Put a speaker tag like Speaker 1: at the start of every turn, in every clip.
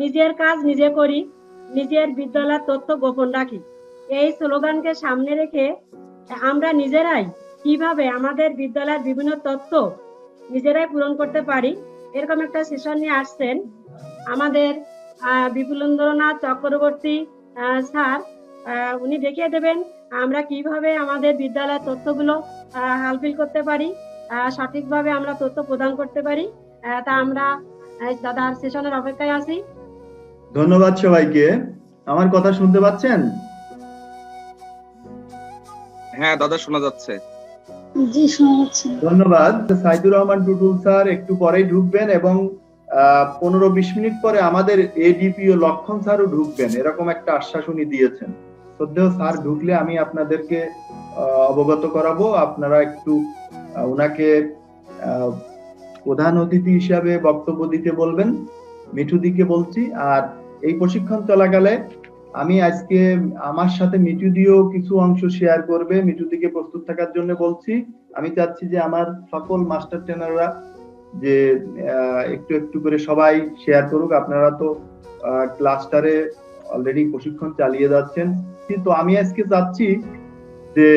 Speaker 1: নিজের কাজ নিজে করি, নিজের বিদ্যালয়ের তথ্য গোপন রাখি। এই স্লোগানকে সামনে রেখে আমরা নিজেরাই কিভাবে আমাদের বিদ্যালয়ের বিভিন্ন তথ্য নিজেরাই পূরণ করতে পারি, এরকম একটা সেশন নিয়ে আসছেন আমাদের বিপুলেন্দ্রনাথ চক্রবর্তী স্যার। উনি দেখিয়ে দেবেন আমরা কিভাবে আমাদের বিদ্যালয়ের তথ্যগুলো হালফিল করতে পারি, সঠিকভাবে আমরা তথ্য প্রদান করতে পারি। তা আমরা দাদার সেশনের অপেক্ষায় আছি।
Speaker 2: ধন্যবাদ সবাইকে। আমার কথা শুনতে পাচ্ছেন?
Speaker 3: হ্যাঁ দাদা, শোনা যাচ্ছে।
Speaker 4: জি, শোনা যাচ্ছে।
Speaker 2: ধন্যবাদ। সাইদুর রহমান টুটুল স্যার একটু পরেই ঢুকবেন এবং 15-20 মিনিট পরে আমাদের এডিপি ও লক্ষণ স্যারও ঢুকবেন, এরকম একটা আশ্বাস উনি দিয়েছেন। শ্রদ্ধেয় স্যার ঢুকলে আমি আপনাদেরকে অবগত করাবো। আপনারা একটু ওনাকে প্রধান অতিথি হিসাবে বক্তব্য দিতে বলবেন। মিঠুদিকে বলছি। আর এই প্রশিক্ষণ চলাকালে আমি আজকে আমার সাথে মিঠুদিও কিছু অংশ শেয়ার করবে। মিঠুদিকে প্রস্তুত থাকার জন্য বলছি। আমি চাচ্ছি যে আমার সকল মাস্টার ট্রেনাররা যে একটু একটু করে সবাই শেয়ার করুক। আপনারা তো ক্লাস্টারে অলরেডি প্রশিক্ষণ চালিয়ে যাচ্ছেন, কিন্তু আমি আজকে চাচ্ছি যে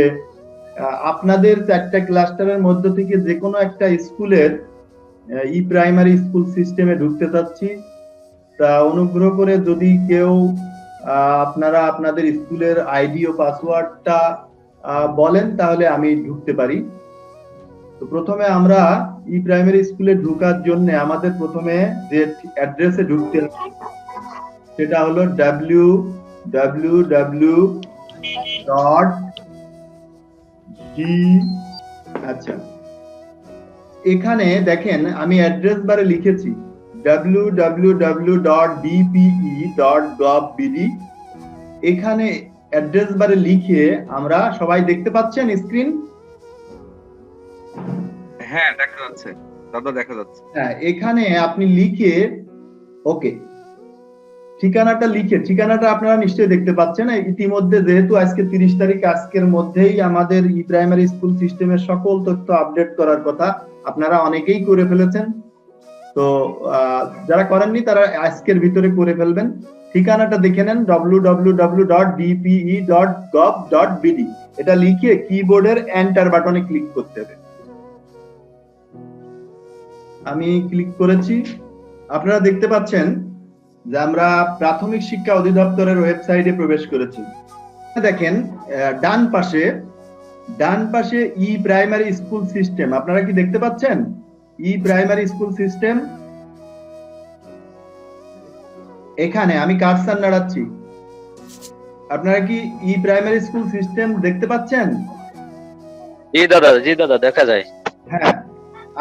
Speaker 2: আপনাদের 4টা ক্লাস্টারের মধ্য থেকে যে কোনো একটা স্কুলের ই প্রাইমারি স্কুল সিস্টেমে ঢুকতে চাচ্ছি। তা অনুগ্রহ করে যদি কেউ আপনারা আপনাদের স্কুলের আইডি ও পাসওয়ার্ডটা বলেন তাহলে আমি ঢুকতে পারি। তো প্রথমে আমরা ই প্রাইমারি স্কুলে ঢোকার জন্য আমাদের প্রথমে যে অ্যাড্রেসে ঢুকতে হবে সেটা হলো আচ্ছা, এখানে দেখেন আমি অ্যাড্রেস বারে লিখেছি www.dpe.gov.bd। এখানে অ্যাড্রেস বারে লিখে আমরা সবাই দেখতে পাচ্ছেন স্ক্রিন?
Speaker 3: হ্যাঁ দেখা যাচ্ছে দাদা, দেখা যাচ্ছে।
Speaker 2: হ্যাঁ, এখানে আপনি লিখে ওকে ঠিকানাটা আপনারা নিশ্চয়ই দেখতে পাচ্ছেন ইতিমধ্যে। যেহেতু আজকে 30 তারিখ, আজকের মধ্যেই আমাদের ই প্রাইমারি স্কুল সিস্টেমের সকল তথ্য আপডেট করার কথা। আপনারা অনেকেই করে ফেলেছেন, তো যারা করেননি তারা আজকের ভিতরে করে ফেলবেন। ঠিকানাটা দেখে নেন www.dpe.gov.bd। এটা লিখে কিবোর্ডের এন্টার বাটনে ক্লিক করতে হবে। আমি ক্লিক করেছি। আপনারা দেখতে পাচ্ছেন যে আমরা প্রাথমিক শিক্ষা অধিদপ্তরের ওয়েবসাইটে প্রবেশ করেছি। দেখেন ডান পাশে ই প্রাইমারি স্কুল সিস্টেম, আপনারা কি দেখতে পাচ্ছেন? ই প্রাইমারি স্কুল সিস্টেম, এখানে আমি কার্সার নাড়াচ্ছি। আপনারা কি ই প্রাইমারি স্কুল সিস্টেম দেখতে পাচ্ছেন?
Speaker 5: জি দাদা দেখা যায়।
Speaker 2: হ্যাঁ,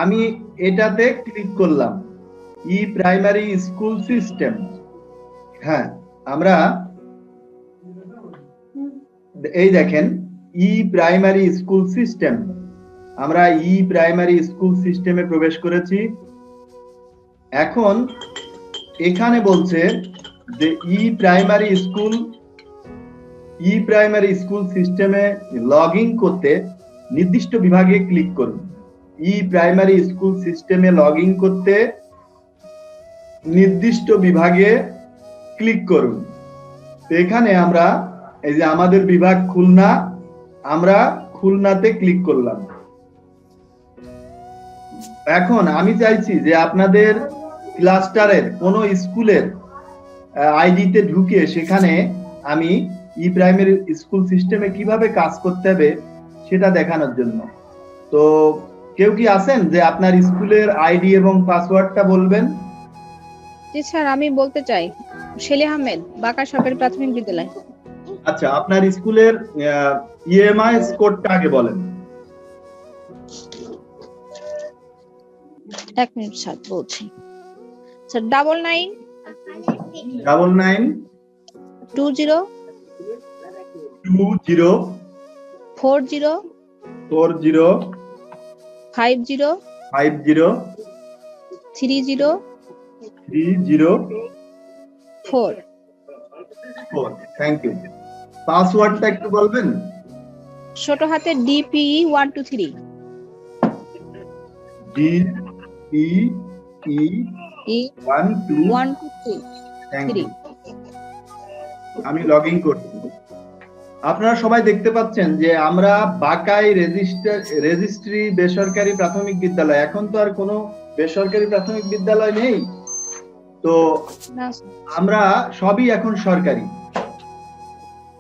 Speaker 2: আমি এটাতে ক্লিক করলাম, ই প্রাইমারি স্কুল সিস্টেম। হ্যাঁ, আমরা এই দেখেন ই প্রাইমারি স্কুল সিস্টেম, আমরা ই প্রাইমারি স্কুল সিস্টেমে প্রবেশ করেছি। এখন এখানে বলছে যে ই প্রাইমারি স্কুল সিস্টেমে লগ ইন করতে নির্দিষ্ট বিভাগে ক্লিক করুন। ই প্রাইমারি স্কুল সিস্টেমে লগ ইন করতে নির্দিষ্ট বিভাগে ক্লিক করুন। তো এখানে আমরা এই যে আমাদের বিভাগ খুলনা, আমরা খুলনাতে ক্লিক করলাম। এখন আমি চাইছি যে আপনাদের ক্লাস্টারের কোন স্কুলের আইডিতে ঢুকে সেখানে আমি ই প্রাইমারি স্কুল সিস্টেমে কিভাবে কাজ করতে হবে সেটা দেখানোর জন্য। তো কেউ কি আছেন যে আপনার স্কুলের আইডি এবং পাসওয়ার্ডটা বলবেন?
Speaker 4: জি স্যার, আমি বলতে চাই। শেলি আহমেদ, বাঁকা সরকারি প্রাথমিক বিদ্যালয়।
Speaker 2: আচ্ছা, আপনার স্কুলের ইএমআইএস কোডটা আগে বলেন।
Speaker 4: 1 মিনিট স্যার, বলছি। স্যার 99 20 40 50 304।
Speaker 2: Thank you. পাসওয়ার্ডটা একটু বলবেন?
Speaker 4: ছোট হাতে DPE 123।
Speaker 2: DPE 123। Thank
Speaker 4: 3
Speaker 2: you. আমি লগ ইন করছি। আপনারা সবাই দেখতে পাচ্ছেন যে আমরা বাকাই রেজিস্ট্রি বেসরকারি প্রাথমিক বিদ্যালয়, এখন তো আর কোনো বেসরকারি প্রাথমিক বিদ্যালয় নেই, তো
Speaker 4: না
Speaker 2: আমরা সবই এখন সরকারি।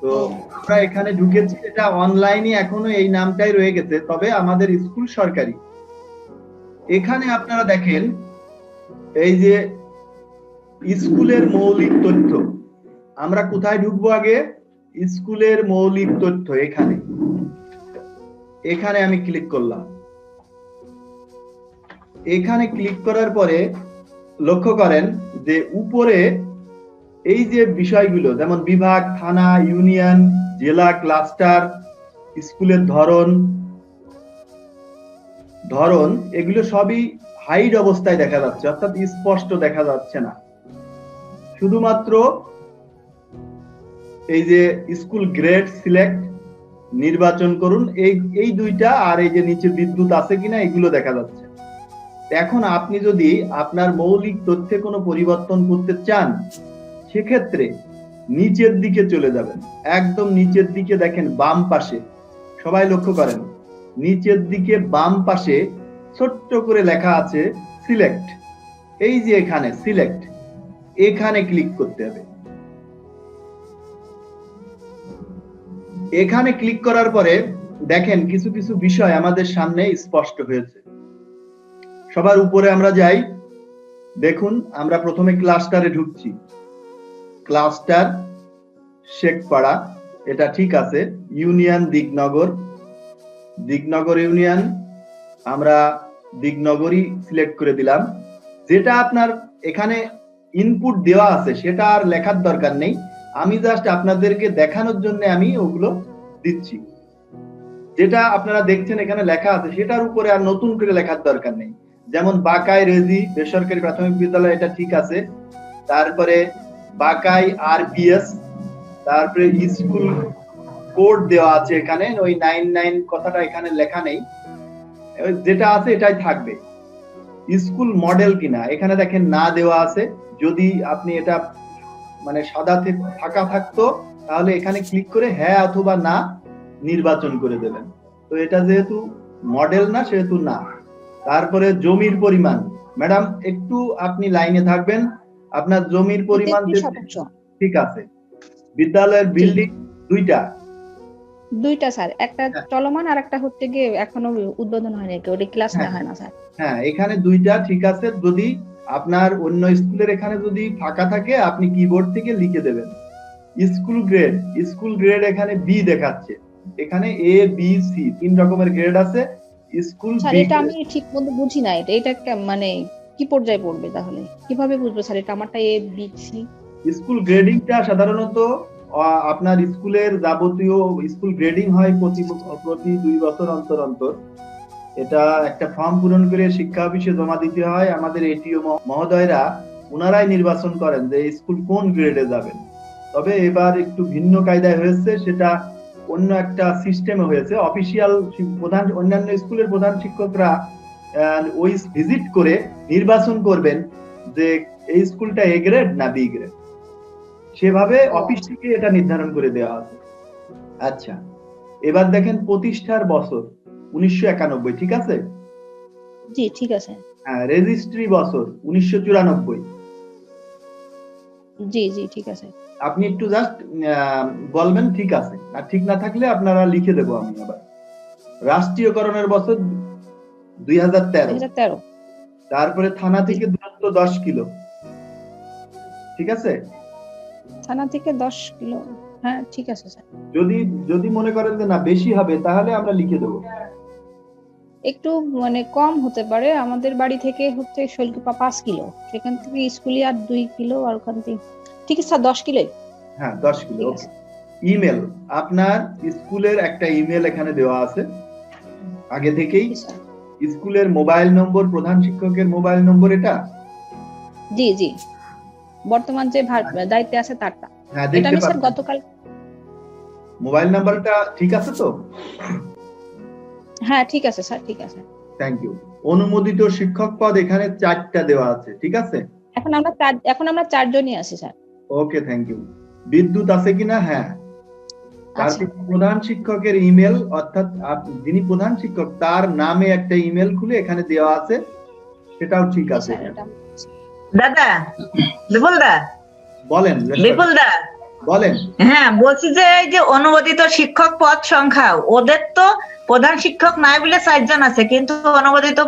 Speaker 2: তো আমরা এখানে ঢুকেছি, এটা অনলাইনে এখনো এই নামটাই রয়ে গেছে, তবে আমাদের স্কুল সরকারি। এখানে আপনারা দেখেন এই যে স্কুলের মৌলিক তথ্য, আমরা কোথায় ঢুকবো আগে? স্কুলের মৌলিক তথ্য, এখানে এখানে আমি ক্লিক করলাম। এখানে ক্লিক করার পরে লক্ষ্য করেন যে উপরে এই যে বিষয়গুলো, যেমন বিভাগ, থানা, ইউনিয়ন, জেলা, ক্লাস্টার, স্কুলের ধরন এগুলো সবই হাইড অবস্থায় দেখা যাচ্ছে, অর্থাৎ স্পষ্ট দেখা যাচ্ছে না। শুধুমাত্র এই যে স্কুল গ্রেড সিলেক্ট নির্বাচন করুন, এই দুইটা, আর এই যে নিচে বিদ্যুৎ আছে কিনা এগুলো দেখা যাচ্ছে। এখন আপনি যদি আপনার মৌলিক তথ্যে কোনো পরিবর্তন করতে চান, সেক্ষেত্রে নিচের দিকে চলে যাবেন। একদম নিচের দিকে দেখেন বাম পাশে, সবাই লক্ষ্য করেন, নিচের দিকে বাম পাশে ছোট্ট করে লেখা আছে সিলেক্ট। এই যে এখানে সিলেক্ট, এখানে ক্লিক করতে হবে। এখানে ক্লিক করার পরে দেখেন কিছু কিছু বিষয় আমাদের সামনে স্পষ্ট হয়েছে। সবার উপরে আমরা যাই, দেখুন আমরা প্রথমে ক্লাস্টারে ঢুকছি। ক্লাস্টার শেখপাড়া, এটা ঠিক আছে। ইউনিয়ন দিগনগর ইউনিয়ন, আমরা দিগনগরই সিলেক্ট করে দিলাম। যেটা আপনার এখানে ইনপুট দেওয়া আছে সেটা আর লেখার দরকার নেই, আমি জাস্ট আপনাদেরকে দেখানোর জন্য আমি ওগুলো দিচ্ছি। যেটা আপনারা দেখছেন এখানে লেখা আছে সেটার উপরে আর নতুন করে লেখার দরকার নেই। যেমন বাকাই রেজি বেসরকারি প্রাথমিক বিদ্যালয়, এটা ঠিক আছে। তারপরে বাকাই আরপিএস, তারপরে স্কুল কোড দেওয়া আছে এখানে, ওই 99 কথাটা এখানে লেখা নেই, যেটা আছে এটাই থাকবে। স্কুল মডেল কিনা এখানে দেখেন না দেওয়া আছে। যদি আপনি এটা মানে সাদা ফাঁকা থাকতো তাহলে এখানে ক্লিক করে হ্যাঁ অথবা না নির্বাচন করে দেবেন। তো এটা যেহেতু মডেল না সেহেতু না। তারপরে জমির পরিমাণ, ম্যাডাম একটু আপনি লাইনে থাকবেন। আপনার জমির পরিমাণ ঠিক আছে। বিদ্যালয়ের বিল্ডিং
Speaker 4: দুইটা স্যার, একটা চলমান আর একটা হচ্ছে গিয়ে এখনো উদ্বোধন হয়নি, ওটা ক্লাস নেওয়া হয় না স্যার।
Speaker 2: হ্যাঁ, এখানে দুইটা ঠিক আছে। যদি আপনার অন্য স্কুলের এখানে যদি ফাঁকা থাকে আপনি কিবোর্ড থেকে লিখে দেবেন। স্কুল গ্রেড এখানে বি দেখাচ্ছে, এখানে এ বি সি 3 রকমের গ্রেড আছে। স্কুল
Speaker 4: স্যার এটা আমি ঠিক মতো বুঝি না, এটা মানে কি পর্যায়ে পড়বে, তাহলে কিভাবে বুঝবো স্যার এটা আমারটা এ বি সি?
Speaker 2: স্কুল গ্রেডিংটা সাধারণত আপনার স্কুলের যাবতীয় স্কুল গ্রেডিং হয় প্রতি 2 বছর অন্তর। এটা একটা ফর্ম পূরণ করে শিক্ষা অফিসে জমা দিতে হয়। আমাদের এটিও মহোদয়রা ওনারাই নির্বাচন করেন যে স্কুল কোন গ্রেডে যাবেন। তবে এবার একটু ভিন্ন কায়দায় হয়েছে, সেটা অন্য একটা সিস্টেমে হয়েছে। অফিসিয়াল অন্যান্য স্কুলের প্রধান শিক্ষকরা ওই ভিজিট করে নির্বাচন করবেন যে এই স্কুলটা এ গ্রেড না বি গ্রেড, সেভাবে অফিস থেকে এটা নির্ধারণ করে দেওয়া আছে। আচ্ছা, এবার দেখেন প্রতিষ্ঠার বছর 1991, ঠিক আছে?
Speaker 4: জি ঠিক আছে।
Speaker 2: হ্যাঁ, রেজিস্ট্রি বছর 1994।
Speaker 4: জি জি ঠিক আছে।
Speaker 2: আপনি একটু জাস্ট বলবেন ঠিক আছে, আর ঠিক না থাকলে আপনারা লিখে দেবো আমি আবার। রাষ্ট্রীয়করণের বছর 2013। তারপরে থানা থেকে দূরত্ব 10 কিলো, ঠিক আছে?
Speaker 4: থানা থেকে 10 কিলো, হ্যাঁ ঠিক আছে স্যার।
Speaker 2: যদি মনে করেন যে না বেশি হবে তাহলে আমরা লিখে দেবো।
Speaker 4: একটু মানে কম হতে পারে, আমাদের বাড়ি থেকে হচ্ছে শৈলকুপা 5 কিলো, সেখান থেকে স্কুলে আর 2 কিলো, আর ওখান থেকে ঠিক আছে স্যার 10 কিলো।
Speaker 2: হ্যাঁ 10 কিলো। ওকে। ইমেল, আপনার স্কুলের একটা ইমেল এখানে দেওয়া আছে আগে থেকেই। স্কুলের মোবাইল নম্বর, প্রধান শিক্ষকের মোবাইল নম্বর এটা?
Speaker 4: জি জি, বর্তমান যে দায়িত্বে আছে তারটা।
Speaker 2: হ্যাঁ,
Speaker 4: এটা আমি স্যার গতকাল।
Speaker 2: মোবাইল নাম্বারটা ঠিক আছে তো?
Speaker 4: হ্যাঁ ঠিক আছে স্যার, ঠিক আছে।
Speaker 2: Thank you. অনুমোদিত শিক্ষক পদ এখানে 4টা দেওয়া আছে, ঠিক আছে?
Speaker 4: এখন আমরা 4 জনই আছি স্যার।
Speaker 2: Okay, thank you. বিদ্যুৎ আছে কিনা? হ্যাঁ।
Speaker 4: আচ্ছা।
Speaker 2: তারপর প্রধান শিক্ষকের ইমেল, অর্থাৎ যিনি প্রধান শিক্ষক তার নামে একটা ইমেল খুলে এখানে দেওয়া আছে, সেটাও ঠিক আছে।
Speaker 4: স্যার, এটা
Speaker 6: দাদা, বিপুল দা,
Speaker 2: বলেন
Speaker 6: বিপুল দা,
Speaker 2: বলেন।
Speaker 6: হ্যাঁ বলছি যে এই যে অনুমোদিত শিক্ষক পদ সংখ্যা, ওদের তো প্রধান শিক্ষক নাই বলে 4 জন আছে, কিন্তু অনুমোদিত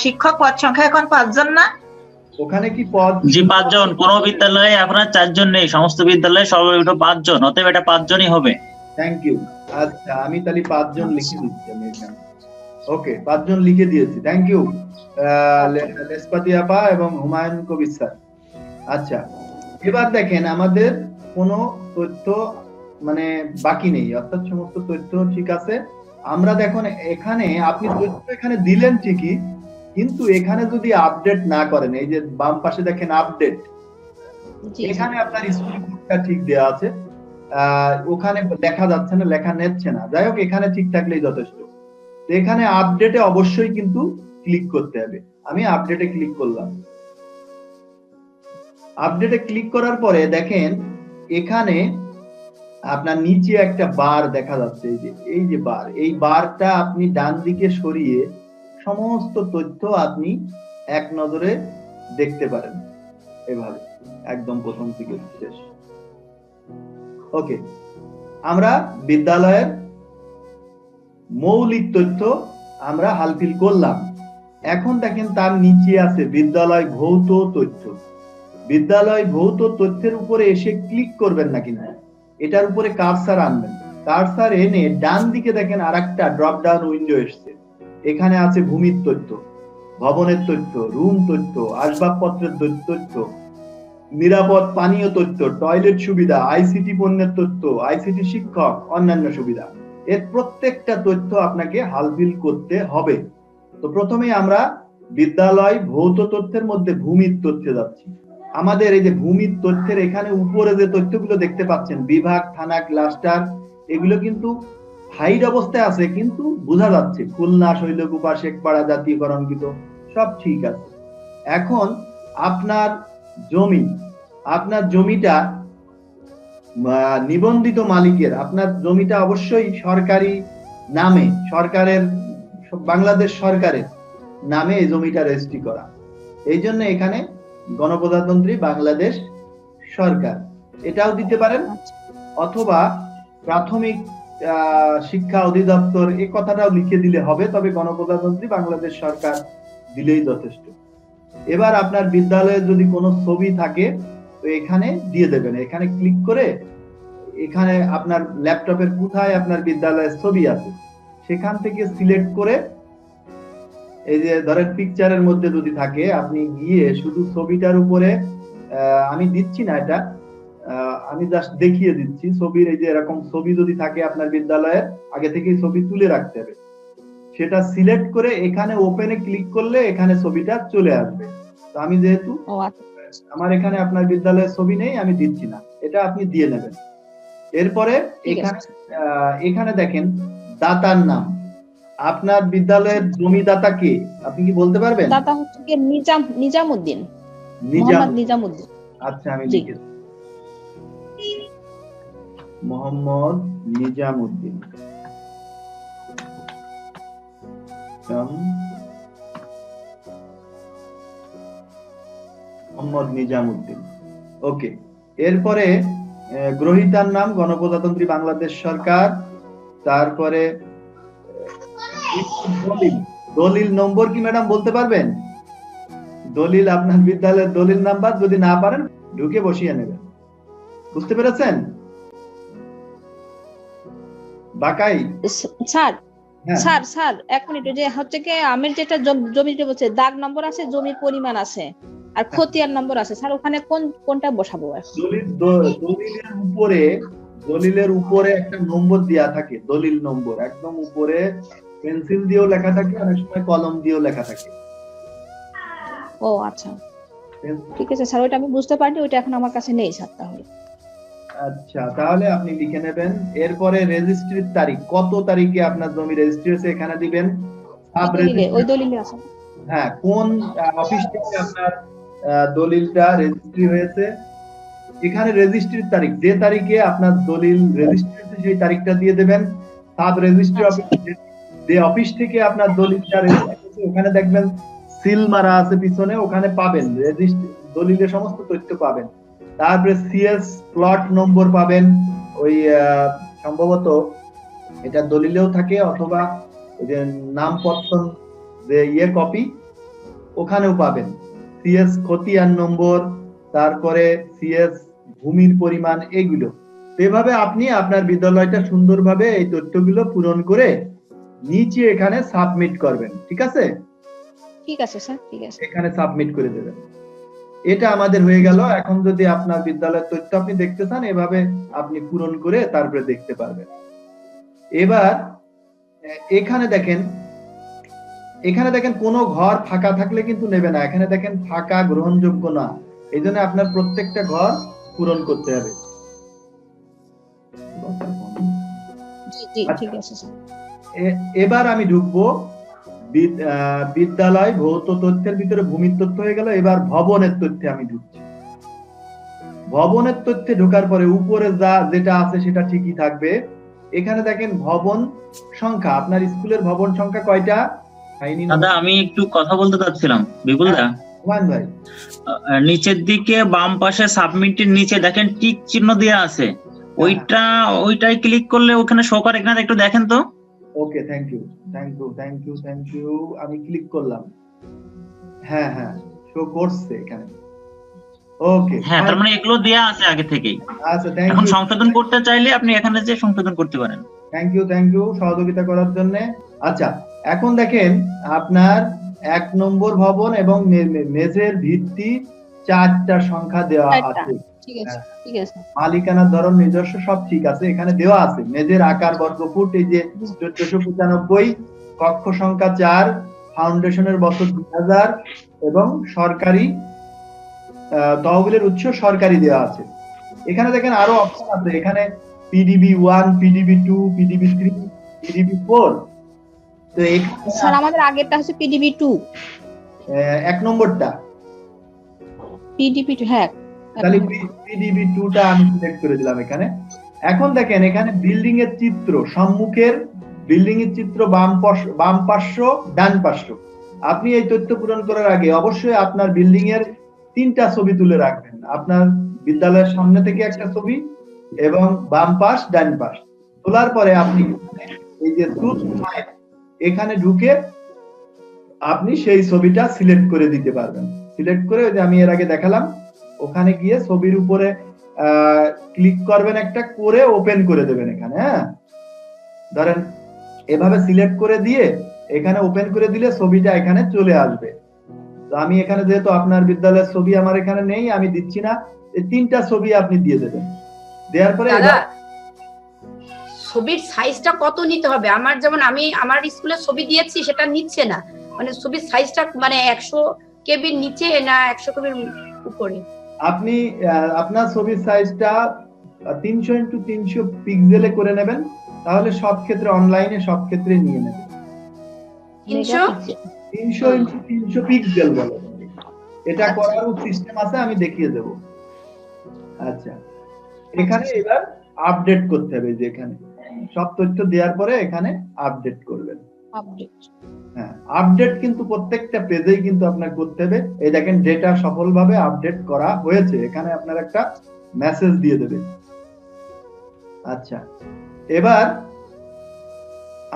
Speaker 6: শিক্ষক পদ সংখ্যা এখন 5 জন না?
Speaker 2: ওখানে কি পদ?
Speaker 7: জি 5 জন। কোন বিদ্যালয়ে আপনার 4 জন নেই, সমস্ত বিদ্যালয়ে সর্বনিম্ন 5 জন, অতএব এটা 5 জনই হবে।
Speaker 2: Thank you. আচ্ছা, আমি তাহলে 5 জন লিখে দিচ্ছি আমি এখানে। ওকে, 5 জন লিখে দিয়েছি। থ্যাংক ইউ লেসপাতি আপা এবং হুমায়ুন কবির স্যার। আচ্ছা, এবার দেখেন আমাদের কোনো তথ্য মানে বাকি নেই, অর্থাৎ সমস্ত তথ্য ঠিক আছে। আমরা দেখুন এখানে আপনি তথ্য এখানে দিলেন ঠিকই, কিন্তু এখানে যদি আপডেট না করেন, এই যে বাম পাশে দেখেন আপডেট,
Speaker 4: জি
Speaker 2: এখানে আপনার স্কুল কোডটা ঠিক দেওয়া আছে, ওখানে লেখা যাচ্ছে না, লেখা নিচ্ছে না। যাই হোক, এখানে ঠিক থাকলেই যথেষ্ট। তো এখানে আপডেটে অবশ্যই কিন্তু ক্লিক করতে হবে। আমি আপডেটে ক্লিক করলাম। আপডেটে ক্লিক করার পরে দেখেন এখানে আপনার নিচে একটা বার দেখা যাচ্ছে, এই যে বার, এই বারটা আপনি ডান দিকে সরিয়ে সমস্ত তথ্য আপনি এক নজরে দেখতে পারেন, এভাবে একদম প্রথম থেকে শেষ। ওকে, আমরা বিদ্যালয়ের মৌলিক তথ্য আমরা হালফিল করলাম। এখন দেখেন তার নিচে আছে বিদ্যালয় ভৌত তথ্য। বিদ্যালয় ভৌত তথ্যের উপরে এসে ক্লিক করবেন না কিনা, এটার উপরে কার্সার আনবেন। কার্সার এনে ডান দিকে দেখেন আরেকটা ড্রপ ডাউন উইন্ডো এসছে। এখানে আছে ভূমির তথ্য, ভবনের তথ্য, রুম তথ্য, আসবাবপত্রের তথ্য, নিরাপদ পানীয় তথ্য, টয়লেট সুবিধা, আইসিটি পণ্যের তথ্য, আইসিটি শিক্ষক, অন্যান্য সুবিধা। এর প্রত্যেকটা তথ্য আপনাকে হালফিল করতে হবে। তো প্রথমে আমরা বিদ্যালয় ভৌত তথ্যের মধ্যে ভূমির তথ্যে যাচ্ছি। আমাদের এই যে ভূমির তথ্যের এখানে উপরে যে তথ্যগুলো দেখতে পাচ্ছেন, বিভাগ, থানা, ক্লাস্টার, এগুলো কিন্তু হাইড অবস্থায় আছে, কিন্তু বোঝা যাচ্ছে খুলনা, শৈলকুপা, শেখপাড়া, জাতীয়করণকৃত, সব ঠিক আছে। এখন আপনার জমি, আপনার জমিটা নিবন্ধিত মালিকের, আপনার জমিটা অবশ্যই সরকারি নামে, সরকারের, বাংলাদেশ সরকারের নামে এই জমিটা রেজিস্ট্রি করা। এই জন্য এখানে গণপ্রজাতন্ত্রী বাংলাদেশ সরকার এটাও দিতে পারেন, অথবা প্রাথমিক শিক্ষা অধিদপ্তর এই কথাটাও লিখে দিলে হবে, তবে গণপ্রজাতন্ত্রী বাংলাদেশ সরকার দিলেই যথেষ্ট। এবার আপনার বিদ্যালয়ে যদি কোনো ছবি থাকে তো এখানে দিয়ে দেবেন। এখানে ক্লিক করে এখানে আপনার ল্যাপটপের কোথায় আপনার বিদ্যালয়ের ছবি আছে সেখান থেকে সিলেক্ট করে, এই যে ধরেন পিকচারের মধ্যে যদি থাকে, আপনি গিয়ে শুধু ছবিটার উপরে, আমি দিচ্ছি না এটা, আমি জাস্ট দেখিয়ে দিচ্ছি ছবির, এই যে এরকম ছবি যদি থাকে আপনার বিদ্যালয়ের, আগে থেকেই ছবি তুলে রাখতে হবে, সেটা সিলেক্ট করে এখানে ওপেনে ক্লিক করলে এখানে ছবিটা চলে আসবে। তো আমি যেহেতু আমার এখানে আপনার বিদ্যালয়ের ছবি নেই, আমি দিচ্ছি না, এটা আপনি দিয়ে নেবেন। এরপরে এখানে দেখেন দাতার নাম, আপনার বিদ্যালয়ের জমিদাতা কে আপনি কি বলতে পারবেন?
Speaker 4: দাতা হচ্ছে কি নিজামউদ্দিন, মোহাম্মদ নিজামউদ্দিন।
Speaker 2: আচ্ছা, আমি লিখে মোহাম্মদ নিজামউদ্দিন। মোহাম্মদ নিজামউদ্দিন, ওকে। এরপরে গ্রহীতার নাম গণপ্রজাতন্ত্রী বাংলাদেশ সরকার। তারপরে দলিল নম্বর কি ম্যাডাম বলতে পারবেন? দলিল, আপনার বিদ্যালয়ের দলিল নাম্বার, যদি না পারেন ঢুকে বসিয়ে নেবেন। বুঝতে পেরেছেন বাকাই?
Speaker 4: স্যার স্যার স্যার 1 মিনিট, যে হচ্ছে কি আমের যেটা জমিতে বলছে দাগ নম্বর আছে, জমির পরিমাণ আছে, আর খতিয়ান নম্বর আছে, স্যার ওখানে কোনটা বসাবো?
Speaker 2: দলিলের উপরে একটা নম্বর দেয়া থাকে, দলিল নম্বর একদম উপরে পেন্সিল দিয়েও লেখা থাকে, অনেক সময় কলম দিয়েও লেখা থাকে।
Speaker 4: ও আচ্ছা, ঠিক আছে স্যার, ওইটা আমি বুঝতে পারিনি, ওইটা এখন আমার কাছে নেই স্যার। তাহলে
Speaker 2: আচ্ছা, তাহলে আপনি লিখে নেবেন। এরপরে রেজিস্ট্রির তারিখ, কত তারিখে আপনার জমি রেজিস্ট্রি হয়েছে এখানে দিবেন।
Speaker 4: ওই দলিলে আছে।
Speaker 2: হ্যাঁ, কোন অফিস থেকে আপনার দলিলটা রেজিস্ট্রি হয়েছে, এখানে রেজিস্ট্রির তারিখ, যে তারিখে আপনার দলিল রেজিস্ট্রি হয়েছে সেই তারিখটা দিয়ে দেবেন। সাব রেজিস্ট্রি অফিস, যে অফিস থেকে আপনার দলিলটা রেজিস্ট্রি হয়েছে ওখানে দেখবেন সিল মারা আছে পিছনে, ওখানে পাবেন রেজিস্ট্রি দলিলের সমস্ত তথ্য পাবেন। তারপরে সিএস প্লট নম্বর পাবেন, ওই সম্ভবত এটা দলিলেও থাকে, অথবা ওই যে নামপত্র যে কপি ওখানেও পাবেন। সিএস খতিয়ান নম্বর, তারপরে সিএস ভূমির পরিমাণ, এগুলো। এভাবে আপনি আপনার বিদ্যালয়টা সুন্দরভাবে এই তথ্যগুলো পূরণ করে নিচে এখানে সাবমিট করবেন। ঠিক আছে?
Speaker 4: ঠিক আছে স্যার, ঠিক আছে।
Speaker 2: এখানে সাবমিট করে দেবেন। এটা আমাদের হয়ে গেল। এখন যদি আপনার বিদ্যালয়ের তথ্য আপনি দেখতে চান, এভাবে আপনি পূরণ করে তারপরে দেখতে পারবেন। এবার এখানে দেখেন কোনো ঘর ফাঁকা থাকলে কিন্তু নেবে না। এখানে দেখেন ফাঁকা গ্রহণযোগ্য না, এই জন্য আপনার প্রত্যেকটা ঘর পূরণ করতে হবে।
Speaker 4: জি জি, ঠিক আছে স্যার।
Speaker 2: এবার আমি ঢুকবো বিদ্যালয় ভৌত তথ্যের ভিতরে ভূমির তথ্য হয়ে গেল। এবার ভবনের তথ্যে আমি ঢুকছি। ভবনের তথ্যে ঢোকার পরে উপরে যেটা আছে সেটা ঠিকই থাকবে। এখানে দেখেন ভবন সংখ্যা, আপনার স্কুলের ভবন সংখ্যা কয়টা?
Speaker 7: দাদা আমি একটু কথা বলতে চাচ্ছিলাম, বিপুল দা।
Speaker 2: ভাই
Speaker 7: নিচের দিকে বাম পাশে সাবমিটের নিচে দেখেন টিক চিহ্ন দেওয়া আছে, ওইটাই ক্লিক করলে ওখানে শো করে কিনা একটু দেখেন তো।
Speaker 2: ওকে, থ্যাংক ইউ। আমি ক্লিক করলাম। হ্যাঁ, শো করছে এখানে। ওকে,
Speaker 7: হ্যাঁ, তার মানে এগুলো দেয়া আছে আগে থেকেই।
Speaker 2: আচ্ছা, থ্যাংক
Speaker 7: এখন
Speaker 2: ইউ।
Speaker 7: সংশোধন করতে চাইলে আপনি এখানে যে সংশোধন করতে পারেন।
Speaker 2: থ্যাংক ইউ সহযোগিতা করার জন্য। আচ্ছা, এখন দেখেন আপনার 1 নম্বর ভবন এবং মেঝের ভিত্তি 4টা সংখ্যা দেওয়া আছে।
Speaker 4: ঠিক আছে, ঠিক আছে।
Speaker 2: মালিকানার ধরন নিজস্ব সব ঠিক আছে, এখানে দেওয়া আছে। মেঝের আকার বর্গফুট এই যে 1495, কক্ষ সংখ্যা 4, ফাউন্ডেশনের বছর 2000 এবং সরকারি তহবিলের উৎস সরকারি দেওয়া আছে। এখানে দেখেন আরো অপশন আছে, এখানে পিডিবি 1, পিডিবি 2, পিডিবি 3, পিডিবি 4। তো
Speaker 4: স্যার আমাদের আগেরটা হচ্ছে পিডিবি 2,
Speaker 2: 1 নম্বরটা
Speaker 4: পিডিবি 2। হ্যাঁ,
Speaker 2: তাহলে পিডিবি 2টা আমি সিলেক্ট করে দিলাম এখানে। এখন দেখেন এখানে বিল্ডিং এর চিত্র, সম্মুখের বিল্ডিং এর চিত্র বাম পার্শ্ব, ডান পার্শ্ব। আপনি এই তথ্য পূরণ করার আগে অবশ্যই আপনার বিল্ডিং এর 3টা ছবি তুলে রাখবেন। আপনার বিদ্যালয়ের সামনে থেকে একটা ছবি এবং বাম পাশ, ডান পাশ। তোলার পরে আপনি এই যে এখানে ঢুকে আপনি সেই ছবিটা সিলেক্ট করে দিতে পারবেন। সিলেক্ট করে ওই যে আমি এর আগে দেখালাম, ওখানে গিয়ে ছবির উপরে ক্লিক করবেন, একটা করে ওপেন করে দেবেন এখানে। হ্যাঁ, ধরেন এভাবে সিলেক্ট করে দিয়ে এখানে ওপেন করে দিলে ছবিটা এখানে চলে আসবে। তো আমি এখানে যেহেতু আপনার বিদ্যালয়ের ছবি আমার এখানে নেই, আমি দিচ্ছি না। এই 3টা ছবি আপনি দিয়ে দেবেন। দেওয়ার পরে
Speaker 8: ছবির সাইজটা কত নিতে হবে? আমার যেমন আমি আমার স্কুলে ছবি দিয়েছি, সেটা নিচ্ছে না। মানে ছবির সাইজটা মানে 100 কেবির নিচে না 100 কেবির উপরে?
Speaker 2: আপনি আপনার ছবির সাইজটা 300x300 পিক্সেলে করে নেবেন, তাহলে সব ক্ষেত্রে অনলাইনে সব ক্ষেত্রে নিয়ে নেবেন। 300x300 পিক্সেল বলে এটা করার সিস্টেম আছে, আমি দেখিয়ে দেব। আচ্ছা, এখানে এবার আপডেট করতে হবে। যে এখানে সব তথ্য দেওয়ার পরে এখানে আপডেট করবেন। হ্যাঁ, আপডেট কিন্তু প্রত্যেকটা পেজেই কিন্তু আপনার করতে হবে। এই দেখেন ডেটা সফলভাবে আপডেট করা হয়েছে, এখানে আপনার একটা মেসেজ দিয়ে দেবে। আচ্ছা, এবার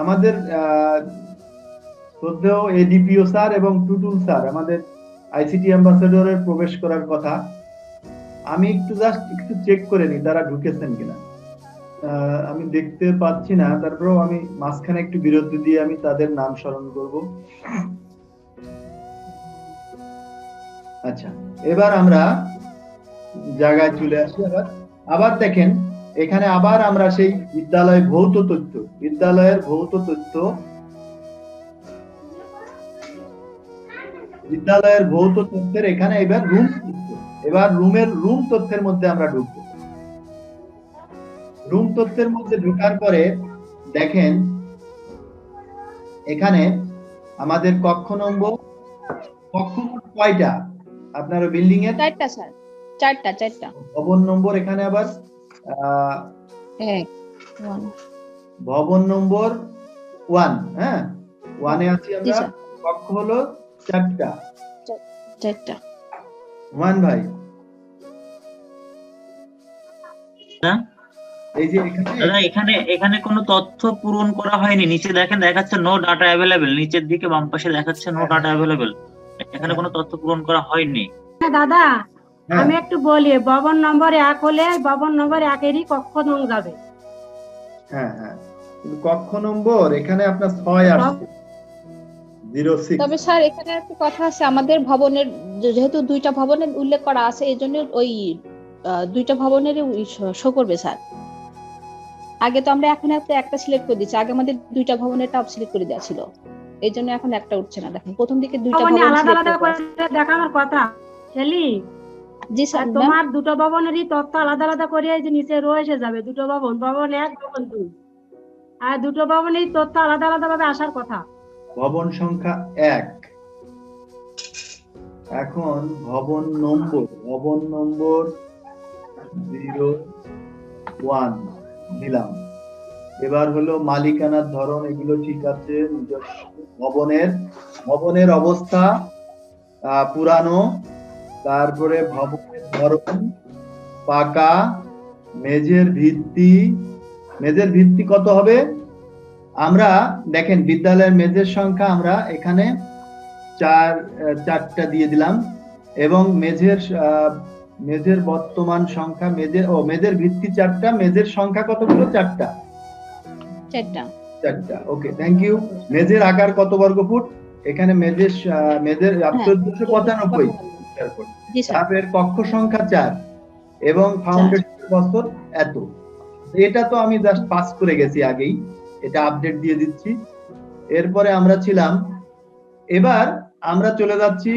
Speaker 2: আমাদের শ্রদ্ধেয় এডিপিও স্যার এবং টুটুল স্যার আমাদের আইসিটি অ্যাম্বাসেডরের প্রবেশ করার কথা। আমি একটু চেক করে নিই তারা ঢুকেছেন কিনা। আমি দেখতে পাচ্ছি না, তারপরেও আমি মাঝখানে একটু বিরতি দিয়ে আমি তাদের নাম স্মরণ করব। আচ্ছা, এবার আমরা জায়গায় চলে আসি। আবার দেখেন এখানে আবার আমরা সেই বিদ্যালয়ের ভৌত তথ্যের এখানে এবার রুম তথ্যের মধ্যে আমরা ঢুকবো। রুম তথ্যের মধ্যে ঢোকার পরে দেখেন এখানে আমাদের কক্ষ কয়টা? আপনার বিল্ডিং এর?
Speaker 4: চারটা স্যার, চারটা।
Speaker 2: ভবন নম্বর এখানে আবার
Speaker 4: 1
Speaker 2: ভবন নম্বর 1, হ্যাঁ 1 এ আছি
Speaker 4: জি
Speaker 2: আমরা।
Speaker 4: স্যার,
Speaker 2: কক্ষ হলো 4টা।
Speaker 4: 4টা।
Speaker 2: হুমায়ুন ভাই,
Speaker 7: হ্যাঁ?
Speaker 2: এই যে এখানে
Speaker 7: দাদা এখানে কোনো তথ্য পূরণ করা হয়নি। নিচে দেখেন দেখাচ্ছে নো ডাটা অ্যাভেলেবেল, নিচের দিকে বাম পাশে দেখাচ্ছে নো ডাটা অ্যাভেলেবেল। এখানে কোনো তথ্য পূরণ করা হয়নি।
Speaker 1: হ্যাঁ দাদা,
Speaker 2: হ্যাঁ,
Speaker 1: আমি একটু বলি, ভবন নম্বর 1 হলে ভবন নম্বর 1-এরই কক্ষ নং যাবে।
Speaker 2: হ্যাঁ হ্যাঁ, কিন্তু কক্ষ নম্বর এখানে আপনার 6 আসছে, 06।
Speaker 4: তবে স্যার এখানে একটা কথা আছে, আমাদের ভবনের যেহেতু 2টা ভবনের উল্লেখ করা আছে, এই জন্য ওই 2টা ভবনেরই শো করবে স্যার। আগে তো আমরা এখন একটা সিলেক্ট করে দিচ্ছি, আগে আমাদের 2টা ভবনেরটা সিলেক্ট করে দেওয়া ছিল, এই জন্য এখন একটা উঠছে না। দেখেন প্রথম দিকে 2টা
Speaker 1: ভবনে
Speaker 4: ভবন
Speaker 1: আলাদা
Speaker 4: সিলেক্ট
Speaker 1: আলাদা
Speaker 4: করা
Speaker 1: করে দেখানোর কথা শেলি।
Speaker 4: জি স্যার,
Speaker 1: আর তোমার দুটো ভবনেরই তথ্য আলাদা আলাদা করে এই যে নিচে রো এসে যাবে, দুটো ভবন, ভবন 1, ভবন 2, আর দুটো ভবনেরই তথ্য আলাদা আলাদা ভাবে আসার কথা।
Speaker 2: ভবন সংখ্যা 1। এখন ভবন নম্বর 01 দিলাম। এবার হলো মালিকানার ধরন, এগুলো ঠিক আছে। নিজস্ব ভবনের অবস্থা পুরানো, তারপরে ভবনের ধরন পাকা, মেঝের ভিত্তি কত হবে? আমরা দেখেন বিদ্যালয়ের মেঝের সংখ্যা আমরা এখানে 4টা দিয়ে দিলাম, এবং মেঝের বর্তমান সংখ্যা, মেঝের ভিত্তি 4টা, মেঝের সংখ্যা কতগুলো? 4টা। ওকে, থ্যাংক ইউ। মেঝের আকার কত বর্গ ফুট? এখানে মেঝের 1495।
Speaker 4: জি স্যার।
Speaker 2: তারপরে কক্ষ সংখ্যা 4 এবং ফাউন্ডেশনের বছর এত। এটা তো আমি জাস্ট পাস করে গেছি আগেই, এটা আপডেট দিয়ে দিচ্ছি। এরপরে আমরা ছিলাম, এবার আমরা চলে যাচ্ছি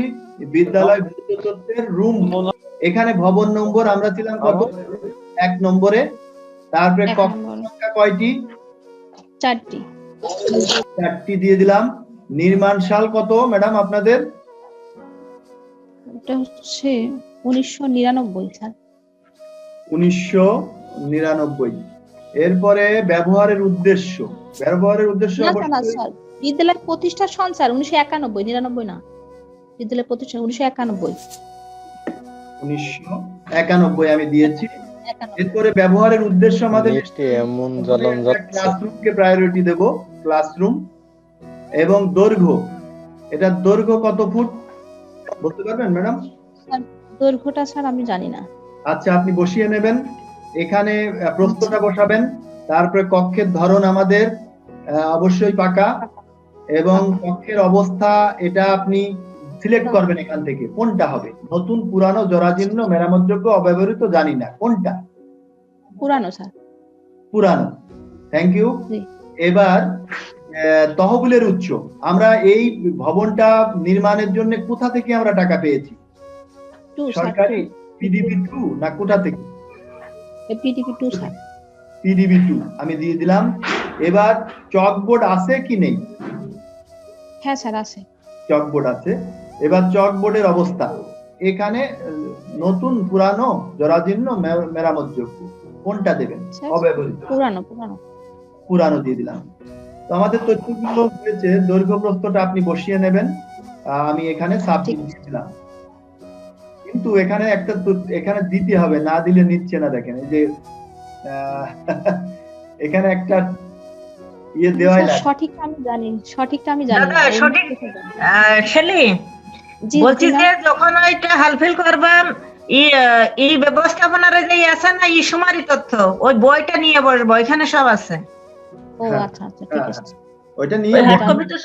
Speaker 2: বিদ্যালয় ভৌত তথ্যের রুম। এখানে ভবন নম্বর আমরা ছিলাম কত? 1 নম্বরে। তারপরে কক্ষ সংখ্যা কয়টি? 4টি দিয়ে দিলাম। নির্মাণ সাল কত ম্যাডাম আপনাদের?
Speaker 4: এটা হচ্ছে 1999 স্যার।
Speaker 2: 1999। এরপরে ব্যবহারের উদ্দেশ্য
Speaker 4: না স্যার, বিদ্যালয় প্রতিষ্ঠার সন স্যার 1991, 99 না। বিদ্যালয় প্রতিষ্ঠা 1991।
Speaker 2: 1991 আমি দিয়েছি। এরপরে ব্যবহারের উদ্দেশ্য আমাদের
Speaker 9: এমন জ্বলন যাচ্ছে,
Speaker 2: ক্লাসরুমকে প্রায়োরিটি দেব, ক্লাসরুম। এবং দৈর্ঘ্য, এটার দৈর্ঘ্য কত ফুট বলতে পারবেন ম্যাডাম?
Speaker 4: দৈর্ঘ্যটা স্যার আমি জানি না।
Speaker 2: আচ্ছা, আপনি বসিয়ে নেবেন, এখানে প্রস্থটা বসাবেন। তারপরে কক্ষের ধরন আমাদের অবশ্যই পাকা, এবং কক্ষের অবস্থা এটা আপনি সিলেক্ট করবেন এখান থেকে কোনটা হবে, নতুন, পুরানো, জরাজীর্ণ, মেরামতযোগ্য, অব্যবহৃত, জানি না কোনটা।
Speaker 4: পুরানো স্যার।
Speaker 2: পুরানো, থ্যাংক ইউ।
Speaker 4: জি।
Speaker 2: এবার তহবিলের উৎস, আমরা এই ভবনটা নির্মাণের জন্য কোথা থেকে আমরা টাকা পেয়েছি? সরকারি পিডিপি 2 না কোথা থেকে?
Speaker 4: PDP 2 sir.
Speaker 2: পিডিপি 2 আমি দিয়ে দিলাম। এবার চকবোর্ড আছে কি নেই?
Speaker 4: হ্যাঁ স্যার আছে।
Speaker 2: চকবোর্ড আছে। এবার চকবোর্ডের অবস্থা এখানে নতুন, পুরানো, জরাজীর্ণ, মেরামতযোগ্য, কোনটা দেবেন? অব্যবহৃত। পুরানো দিয়ে দিলাম। তো আমাদের তথ্যগুলো হয়েছে। দৈর্ঘ্য প্রস্থটা আপনি বসিয়ে নেবেন, আমি এখানে সাবমিট দিয়েছিলাম। কিন্তু এখানে এখানে দিতে হবে, না দিলে নিচ্ছে না। দেখেন এই যে এখানে একটা ইয়ে দেওয়া লাগে।
Speaker 4: সঠিকটা আমি জানি
Speaker 6: দাদা সঠিক শেলি বলছি যে যখন ওইটা হালফিল করবা এই ব্যবস্থাপনার যে আছে না এই সুমারি তথ্য, ওই বইটা নিয়ে বসবো, এখানে সব আছে।
Speaker 4: ও আচ্ছা আচ্ছা, ঠিক আছে।
Speaker 2: ওইটা নিয়ে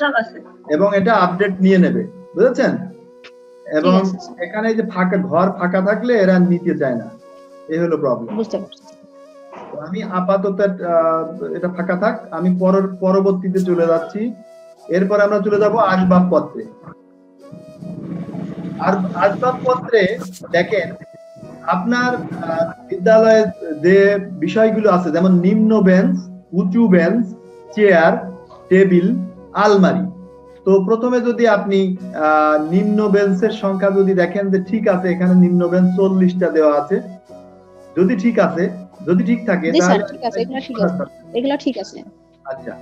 Speaker 6: সব আছে
Speaker 2: এবং এটা আপডেট নিয়ে নেবে, বুঝেছেন? এবং এখানে যে ঘর ফাঁকা থাকলে এরা নিতে চায় না, এই হলো প্রবলেম।
Speaker 4: বুঝতে পারছি।
Speaker 2: আমি আপাতত এটা ফাঁকা থাক, আমি পরবর্তীতে চলে যাচ্ছি। এরপর আমরা চলে যাব আসবাবপত্রে। আর আসবাবপত্রে দেখেন আপনার বিদ্যালয়ে যে বিষয়গুলো আছে, যেমন নিম্ন বেঞ্চ, উঁচু বেঞ্চ, চেয়ার, টেবিল, আলমারি, তো প্রথমে যদি আপনি নিম্ন বেঞ্চের সংখ্যা যদি দেখেন যে ঠিক আছে, এখানে নিম্ন বেঞ্চ 40টা দেওয়া আছে, যদি ঠিক আছে, যদি ঠিক থাকে
Speaker 4: জি স্যার,
Speaker 2: তাহলে
Speaker 4: ঠিক আছে, এগুলো ঠিক আছে, এগুলো ঠিক আছে।
Speaker 2: আচ্ছা,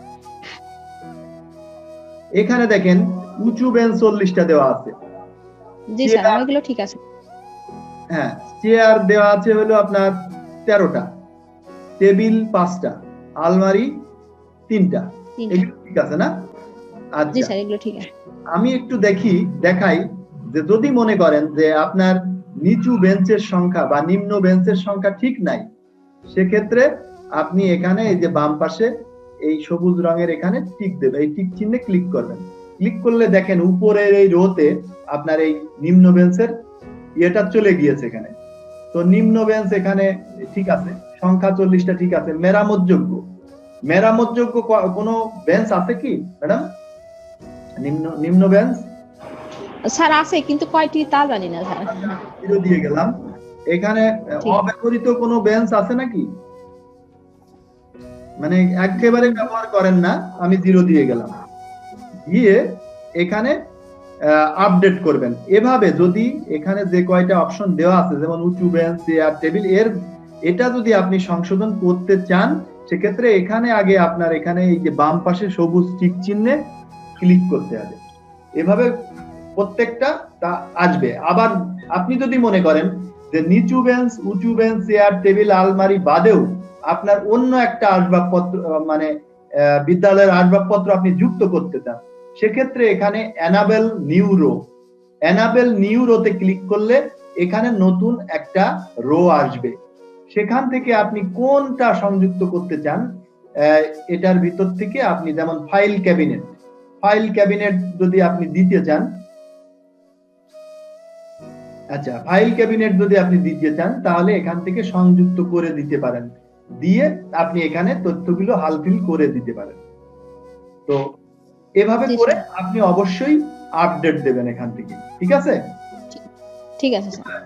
Speaker 2: এখানে দেখেন উঁচু বেঞ্চ 40টা দেওয়া আছে।
Speaker 4: জি স্যার, এগুলো ঠিক আছে।
Speaker 2: হ্যাঁ, চেয়ার দেওয়া আছে হলো আপনার 13টা, টেবিল 5টা, আলমারি 3টা, এগুলো ঠিক আছে না?
Speaker 4: জি
Speaker 2: আচ্ছা,
Speaker 4: স্যার, এগুলো ঠিক আছে।
Speaker 2: আমি একটু দেখাই যে যদি মনে করেন যে আপনার নিচু বেঞ্চের সংখ্যা বা নিম্ন বেঞ্চের সংখ্যা ঠিক নাই, সেক্ষেত্রে আপনি এখানে এই যে বাম পাশে এই সবুজ রঙের এখানে টিক দেবেন, এই টিক চিহ্নে ক্লিক করবেন। ক্লিক করলে দেখেন উপরের এই রোতে আপনার এই নিম্ন বেঞ্চের এটা চলে গিয়েছে এখানে। তো নিম্ন বেঞ্চ এখানে ঠিক আছে, সংখ্যা 40টা ঠিক আছে। মেরামতযোগ্য কোনো বেঞ্চ আছে কি ম্যাডাম? নিম্ন বেঞ্চ
Speaker 4: স্যার আছে, কিন্তু কয়টি তা জানি না স্যার।
Speaker 2: 0 দিয়ে গেলাম। এখানে অব্যবহৃত কোনো বেঞ্চ আছে নাকি? মানে একেবারে ব্যবহার করেন না, আমি 0 দিয়ে গেলাম। গিয়ে এখানে আপডেট করবেন। এভাবে যদি এখানে যে কয়টা অপশন দেওয়া আছে, যেমন উঁচু বেঞ্চ, চেয়ার, টেবিল, এটা যদি আপনি সংশোধন করতে চান, সেক্ষেত্রে এখানে আগে আপনার এখানে এই যে বাম পাশে সবুজ টিক চিহ্নে ক্লিক করতে হবে। এভাবে প্রত্যেকটা তা আসবে। আবার আপনি যদি মনে করেন যে নিচু বেঞ্চ, উঁচু বেঞ্চ, চেয়ার, টেবিল, আলমারি বাদেও আপনার অন্য একটা আসবাবপত্র মানে বিদ্যালয়ের আসবাবপত্র আপনি যুক্ত করতে চান, সেক্ষেত্রে এখানে এনাবেল নিউ রোতে ক্লিক করলে এখানে নতুন একটা রো আসবে। সেখান থেকে আপনি কোনটা সংযুক্ত করতে চান, এটার ভিতর থেকে আপনি যেমন ফাইল ক্যাবিনেট যদি আপনি দিতে চান, আচ্ছা, ফাইল ক্যাবিনেট যদি আপনি দিতে চান তাহলে এখান থেকে সংযুক্ত করে দিতে পারেন, দিয়ে আপনি এখানে তথ্যগুলো হালফিল করে দিতে পারেন। তো এভাবে করে আপনি অবশ্যই আপডেট দেবেন এখান থেকে, ঠিক আছে?
Speaker 4: ঠিক আছে স্যার।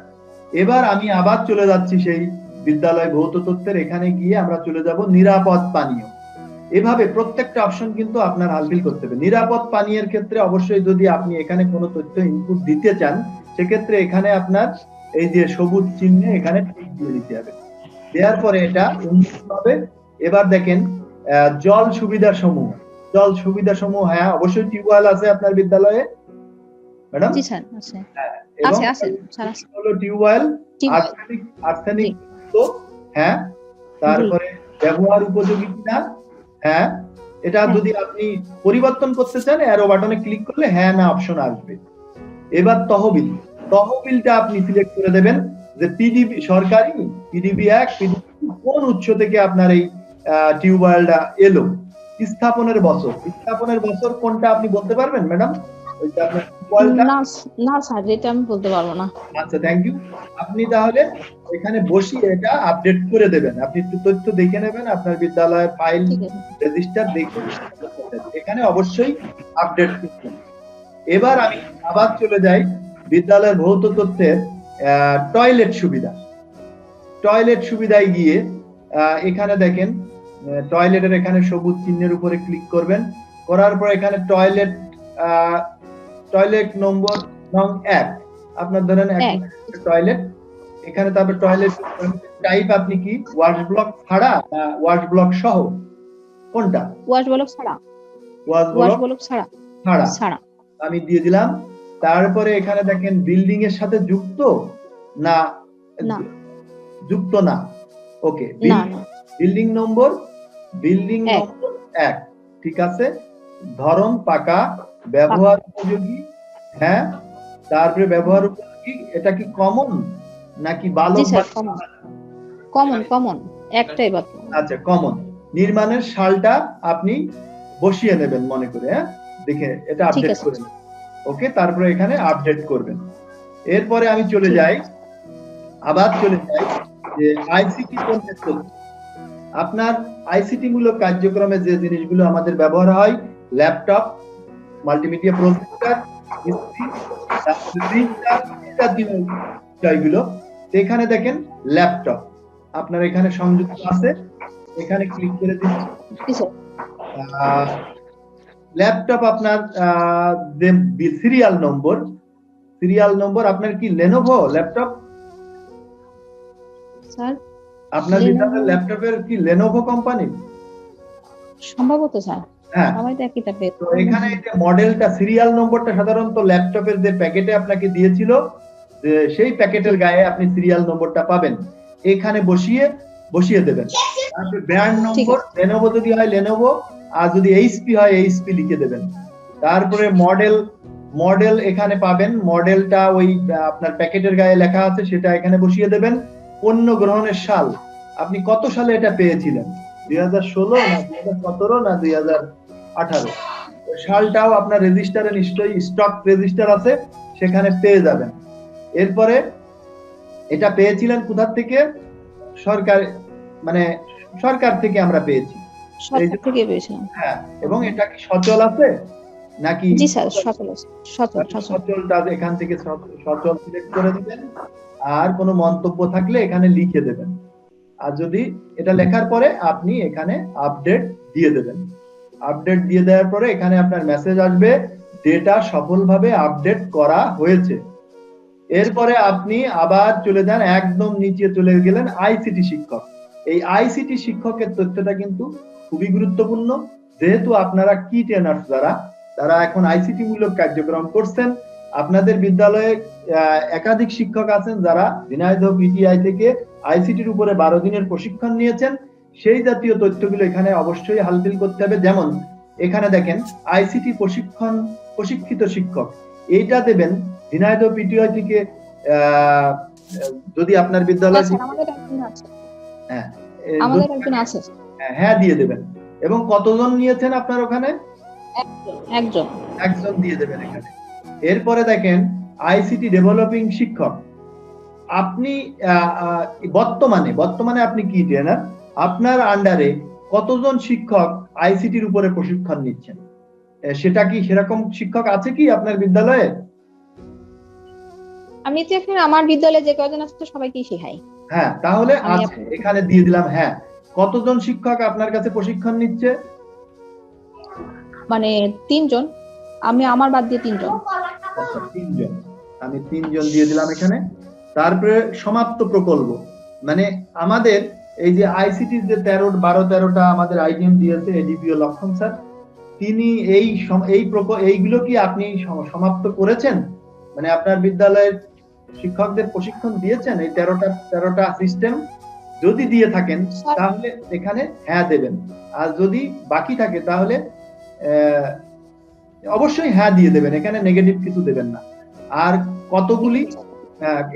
Speaker 2: এবার আমি আবার চলে যাচ্ছি সেই বিদ্যালয় ভৌত তথ্যের, এখানে গিয়ে আমরা চলে যাব নিরাপদ পানীয়। এভাবে প্রত্যেকটা অপশন কিন্তু আপনার হালফিল করতে হবে। নিরাপদ পানীয়ের ক্ষেত্রে অবশ্যই যদি আপনি এখানে কোনো তথ্য ইনপুট দিতে চান, সেক্ষেত্রে এখানে আপনার এই যে সবুজ চিহ্নে এখানে টিক দিয়ে দিতে হবে। দেওয়ার পরে এটা উন্নত হবে। এবার দেখেন জল সুবিধা সমূহ, হ্যাঁ অবশ্যই টিউবওয়েল আছে আপনার বিদ্যালয়ে ম্যাডাম?
Speaker 4: জি স্যার, আছে। আছে স্যার, আছে।
Speaker 2: হলো টিউবওয়েল, আর্সেনিক তো হ্যাঁ, তারপরে ব্যবহার উপযোগী কিনা, হ্যাঁ, এটা যদি আপনি পরিবর্তন করতে চান অ্যারো বাটনে ক্লিক করলে হ্যাঁ না অপশন আসবে। এবার তহবিলটা আপনি সিলেক্ট করে দেবেন যে পিডিবি সরকারি, পিডিবি 1, কোন উৎস থেকে আপনার এই টিউবওয়েলটা এলো, স্থাপনের বছর কোনটা আপনি বলতে পারবেন ম্যাডাম? ওইটা আপনার টিউবওয়েলটা
Speaker 4: না স্যার, এটা আমি বলতে পারবো না।
Speaker 2: আচ্ছা, থ্যাংক ইউ। আপনি তাহলে এখানে বসিয়ে এটা আপডেট করে দেবেন। আপনি একটু তথ্য দেখে নেবেন আপনার বিদ্যালয়ের ফাইল রেজিস্টার দেখে এখানে অবশ্যই আপডেট করবেন। এবার আমি আবার চলে যাই বিদ্যালয়ের ভৌত তথ্যের টয়লেট সুবিধায় গিয়ে এখানে দেখেন টয়লেটের এখানে সবুজ চিহ্নের উপরে ক্লিক করবেন। করার পর এখানে টয়লেট নম্বর নং 1 আপনার ধরেন টয়লেট, এখানে তারপর টয়লেট টাইপ আপনি কি ওয়াশ ব্লক ছাড়া না ওয়াশ ব্লক সহ, কোনটা?
Speaker 4: ওয়াশ ব্লক ছাড়া
Speaker 2: আমি দিয়ে দিলাম। তারপরে এখানে দেখেন বিল্ডিং এর সাথে যুক্ত না যুক্ত না, ওকে, বিল্ডিং নম্বর 1, ঠিক আছে। ধরন পাকা, ব্যবহার উপযোগী, হ্যাঁ, তারপরে ব্যবহার উপযোগী, এটা কি কমন নাকি বালক?
Speaker 4: কমন একটাই বাকি।
Speaker 2: আচ্ছা, কমন। নির্মাণের সালটা আপনি বসিয়ে নেবেন মনে করে, হ্যাঁ, দেখে এটা আপডেট করে নেবেন, ওকে। তারপরে এখানে আপডেট করবেন। এরপরে আমি চলে যাই যে আইসিটি কন্টেক্ট। আপনার আইসিটি মূলক কার্যক্রমে যে জিনিসগুলো আমাদের ব্যবহার হয়, ল্যাপটপ, মাল্টিমিডিয়া প্রজেক্টর, বিষয়গুলো, এখানে দেখেন ল্যাপটপ আপনার এখানে সংযুক্ত আছে, এখানে ক্লিক করে দিচ্ছি। ল্যাপটপ আপনার সিরিয়াল নম্বর আপনার কি লেনোভো ল্যাপটপ?
Speaker 4: স্যার
Speaker 2: আপনার
Speaker 4: Lenovo-
Speaker 2: বিদ্যালয়ের ল্যাপটপের কি লেনোভো কোম্পানি?
Speaker 4: সম্ভবত স্যার
Speaker 2: হ্যাঁ,
Speaker 4: সবাই তো একই টাইপের।
Speaker 2: তো এখানে এই যে মডেলটা সিরিয়াল নম্বরটা সাধারণত ল্যাপটপের যে প্যাকেটে আপনাকে দিয়েছিল, যে সেই প্যাকেটের গায়ে আপনি সিরিয়াল নম্বরটা পাবেন, এখানে বসিয়ে দেবেন। তারপর ব্র্যান্ড নম্বর লেনোভো যদি হয় লেনোভো, আর যদি এইচপি হয় এইচপি লিখে দেবেন। তারপরে মডেল এখানে পাবেন, মডেলটা ওই আপনার প্যাকেটের গায়ে লেখা আছে সেটা এখানে বসিয়ে দেবেন। পণ্য গ্রহণের সাল, আপনি কত সালে এটা পেয়েছিলেন, 2016 না 2017 না 2018, সালটাও আপনার রেজিস্টারে নিশ্চয়ই স্টক রেজিস্টার আছে, সেখানে পেয়ে যাবেন। এরপরে এটা পেয়েছিলেন কোথা থেকে? সরকার থেকে আমরা পেয়েছি।
Speaker 4: সরকার থেকে পেয়েছিলাম।
Speaker 2: হ্যাঁ, এবং এটা কি সচল আছে নাকি?
Speaker 4: জি স্যার সচল আছে। সচল।
Speaker 2: সচলটা এখান থেকে সচল সিলেক্ট করে দিবেন, আর কোনো মন্তব্য থাকলে এখানে লিখে দেবেন। আর যদি এটা লেখার পরে আপনি এখানে আপডেট দিয়ে দেবেন। আপডেট দিয়ে দেওয়ার পরে এখানে আপনার মেসেজ আসবে, ডেটা সফলভাবে আপডেট করা হয়েছে। এরপরে আপনি আবার চলে যান, একদম নিচে চলে গেলেন আইসিটি শিক্ষক। এই আইসিটি শিক্ষকের তথ্যটা কিন্তু খুবই গুরুত্বপূর্ণ, যেহেতু আপনারা কি ট্রেনার্স তারা এখন আইসিটি মূলক কার্যক্রম করছেন। আপনাদের বিদ্যালয়ে একাধিক শিক্ষক আছেন যারা ঝিনাইদহ পিটিআই থেকে আইসিটির উপরে 12 দিনের প্রশিক্ষণ নিয়েছেন। সেই জাতীয় তথ্যগুলো এখানে অবশ্যই হালফিল করতে হবে। যেমন এখানে দেখেন আইসিটি প্রশিক্ষিত শিক্ষক, এইটা দেবেন ঝিনাইদহ পিটিআই থেকে। যদি আপনার বিদ্যালয় হ্যাঁ দিয়ে দেবেন। এবং কতজন নিয়েছেন আপনার ওখানে? একজন দিয়ে দেবেন এখানে। এরপরে দেখেন আইসিটি ডেভেলপিং শিক্ষক, আপনি বর্তমানে আপনি কি ট্রেনার, আপনার আন্ডারে কতজন শিক্ষক আইসিটির উপরে প্রশিক্ষণ নিচ্ছেন? সেটা কি সেরকম শিক্ষক আছে কি আপনার বিদ্যালয়ে?
Speaker 4: আমি তো এখন আমার বিদ্যালয়ে যে কয়জন আছে সবাইকেই শেখাই।
Speaker 2: হ্যাঁ, তাহলে এখানে দিয়ে দিলাম। হ্যাঁ, কতজন শিক্ষক আপনার কাছে প্রশিক্ষণ নিচ্ছে?
Speaker 4: মানে 3 জন, আমি আমার বাদ দিয়ে 3 জন।
Speaker 2: আচ্ছা, 3 জন, আমি 3 জন দিয়ে দিলাম এখানে। তারপরে সমাপ্ত প্রকল্প, মানে আমাদের এই যে আইসিটি যে 12-13টা আমাদের আইটেম দিয়েছে এডিপিও লক্ষণ স্যার, তিনি এইগুলো কি আপনি সমাপ্ত করেছেন? মানে আপনার বিদ্যালয়ের শিক্ষকদের প্রশিক্ষণ দিয়েছেন এই 13টা সিস্টেম? যদি দিয়ে থাকেন তাহলে এখানে হ্যাঁ দেবেন, আর যদি বাকি থাকে তাহলে অবশ্যই হ্যাঁ দিয়ে দেবেন, এখানে নেগেটিভ কিছু দেবেন না। আর কতগুলি,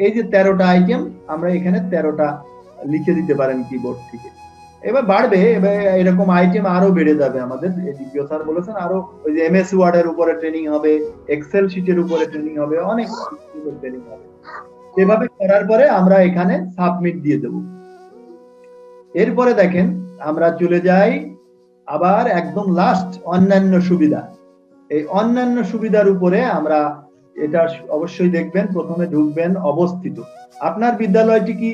Speaker 2: এই যে 13টা আইটেম, আমরা এখানে 13টা লিখে দিতে পারেন কিবোর্ড থেকে। এবার বাড়বে, এবার এরকম আইটেম আরো বেড়ে যাবে। আমাদের ডিপিও স্যার বলেছেন আরো ওই যে এমএস ওয়ার্ড এর উপরে ট্রেনিং হবে, এক্সেল শিটের উপরে ট্রেনিং হবে, অনেক ট্রেনিং হবে। এভাবে করার পরে আমরা এখানে সাবমিট দিয়ে দেব। এরপরে দেখেন আমরা চলে যাই আবার একদম লাস্ট অন্যান্য সুবিধা। এই অন্যান্য সুবিধার উপরে আমরা এটা অবশ্যই দেখবেন, প্রথমে ঢুকবেন অবস্থিত। আপনার বিদ্যালয়টি কি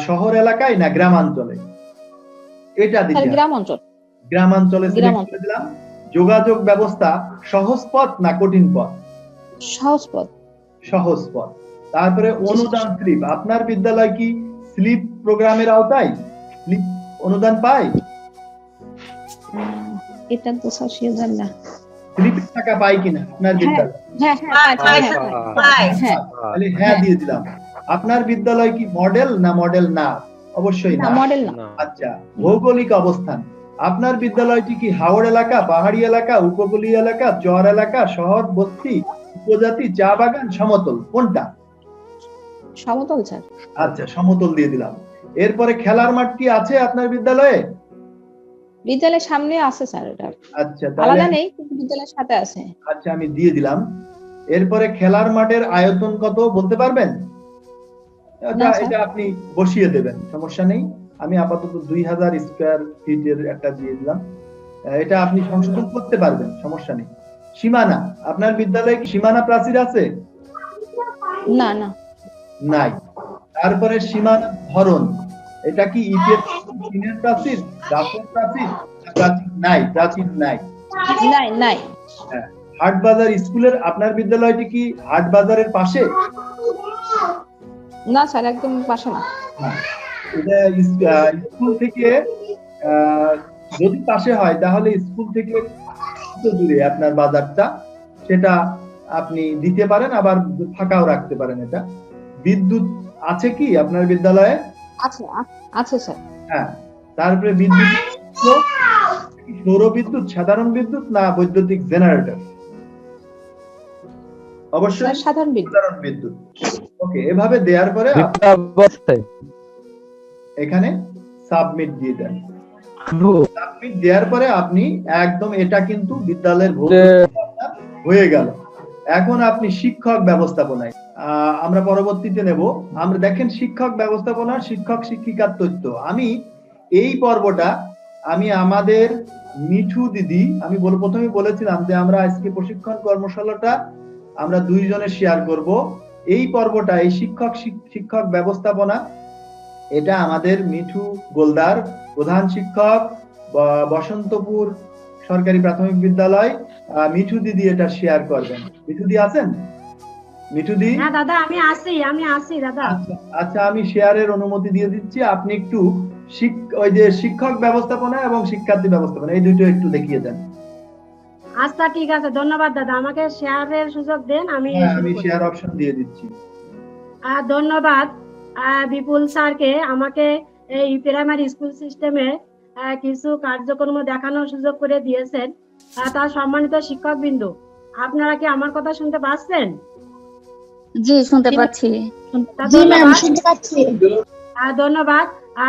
Speaker 2: শহর এলাকায় না গ্রামাঞ্চলে? এটা দিতে গ্রামাঞ্চলে সিলেক্ট করে দিলাম। যোগাযোগ ব্যবস্থা সহজ পথ না কঠিন পথ? সহজ পথ। তারপরে অনুদান স্লিপ, আপনার বিদ্যালয় কি স্লিপ প্রোগ্রামের আওতায় স্লিপ অনুদান পায়?
Speaker 4: এটা তো সঠিক জানি না।
Speaker 2: স্লিপের টাকা পায় কিনা আপনার বিদ্যালয়? তাহলে হ্যাঁ দিয়ে দিলাম। আপনার বিদ্যালয় কি মডেল না? অবশ্যই না, মডেল না। আচ্ছা, ভৌগোলিক অবস্থান, আপনার বিদ্যালয়টি কি হাওড় এলাকা, পাহাড়ি এলাকা, উপকূলীয় এলাকা, চর এলাকা, শহর, বস্তি, উপজাতি, চা বাগান, সমতল, কোনটা?
Speaker 4: সমতল স্যার।
Speaker 2: আচ্ছা, সমতল দিয়ে দিলাম। এরপরে খেলার মাঠ কি আছে আপনার বিদ্যালয়ে?
Speaker 4: বিদ্যালয়ের সামনে আছে স্যার, এটা
Speaker 2: আচ্ছা,
Speaker 4: আলাদা নেই কিন্তু বিদ্যালয়ের সাথে আছে।
Speaker 2: আচ্ছা, আমি দিয়ে দিলাম। এরপরে খেলার মাঠের আয়তন কত বলতে পারবেন? এটা আপনি বসিয়ে দেবেন, সমস্যা নেই। আমি আপাতত 2000 স্কয়ার ফিটের একটা দিয়ে দিলাম, এটা আপনি সংশোধন করতে পারবেন, সমস্যা নেই। সীমানা, আপনার বিদ্যালয়ে কি সীমানা প্রাচীর আছে?
Speaker 4: না
Speaker 2: নাই। তারপরে সীমানা ধরন, এটা কি ইটের টিনের প্রাচীর, গাছের প্রাচীর? প্রাচীর নাই।
Speaker 4: নাই নাই
Speaker 2: হ্যাঁ, হাটবাজার স্কুলের আপনার বিদ্যালয়টি কি হাটবাজারের পাশে?
Speaker 4: না স্যার, একদম পাশে না।
Speaker 2: হ্যাঁ, এটা স্কুল থেকে যদি পাশে হয় তাহলে স্কুল থেকে কত দূরে আপনার বাজারটা সেটা আপনি দিতে পারেন, আবার ফাঁকাও রাখতে পারেন। এটা বিদ্যুৎ আছে কি আপনার বিদ্যালয়ে?
Speaker 4: আছে আছে স্যার।
Speaker 2: হ্যাঁ, তারপরে বিদ্যুৎ সৌর বিদ্যুৎ, সাধারণ বিদ্যুৎ না বৈদ্যুতিক জেনারেটর? অবশ্যই
Speaker 4: স্যার, সাধারণ বিদ্যুৎ।
Speaker 2: সাধারণ বিদ্যুৎ। ওকে, এভাবে দেওয়ার পরে এখানে সাবমিট দিয়ে দেন। সাবমিট দেওয়ার পরে আপনি একদম এটা কিন্তু বিদ্যালয়ের হয়ে গেল। এখন আপনি শিক্ষক ব্যবস্থাপনায় আমরা পরবর্তীতে নেব। আমরা দেখেন শিক্ষক ব্যবস্থাপনা, শিক্ষক শিক্ষিকার তথ্য। আমি এই পর্বটা আমি আমাদের মিঠু দিদি, আমি প্রথমে বলেছিলাম যে আমরা আজকে প্রশিক্ষণ কর্মশালাটা আমরা দুইজনে শেয়ার করব। এই পর্বটা, এই শিক্ষক ব্যবস্থাপনা, এটা আমাদের মিঠু গোলদার, প্রধান শিক্ষক, বসন্তপুর সরকারি প্রাথমিক বিদ্যালয়, মিঠু দিদি এটা শেয়ার করবেন। মিঠু দি আছেন? মিঠু দি?
Speaker 1: হ্যাঁ দাদা, আমি আছি দাদা।
Speaker 2: আচ্ছা, আমি শেয়ারের অনুমতি দিয়ে দিচ্ছি। আপনি একটু ওই যে শিক্ষক ব্যবস্থাপনা এবং শিক্ষার্থী ব্যবস্থাপনা এই দুটো একটু দেখিয়ে দেন।
Speaker 1: আচ্ছা ঠিক আছে, ধন্যবাদ দাদা। আমাকে শেয়ারের সুযোগ দেন, আমি
Speaker 2: শেয়ার অপশন দিয়ে দিচ্ছি।
Speaker 1: ধন্যবাদ বিপুল স্যারকে আমাকে এই প্রাইমারি স্কুল সিস্টেমে কিছু কার্যক্রম দেখানোর সুযোগ করে দিয়েছেন। তার সম্মানিত শিক্ষকবৃন্দ, আপনারা কি আমার কথা শুনতে পাচ্ছেন?
Speaker 10: জি, শুনতে পাচ্ছি।
Speaker 1: ধন্যবাদ।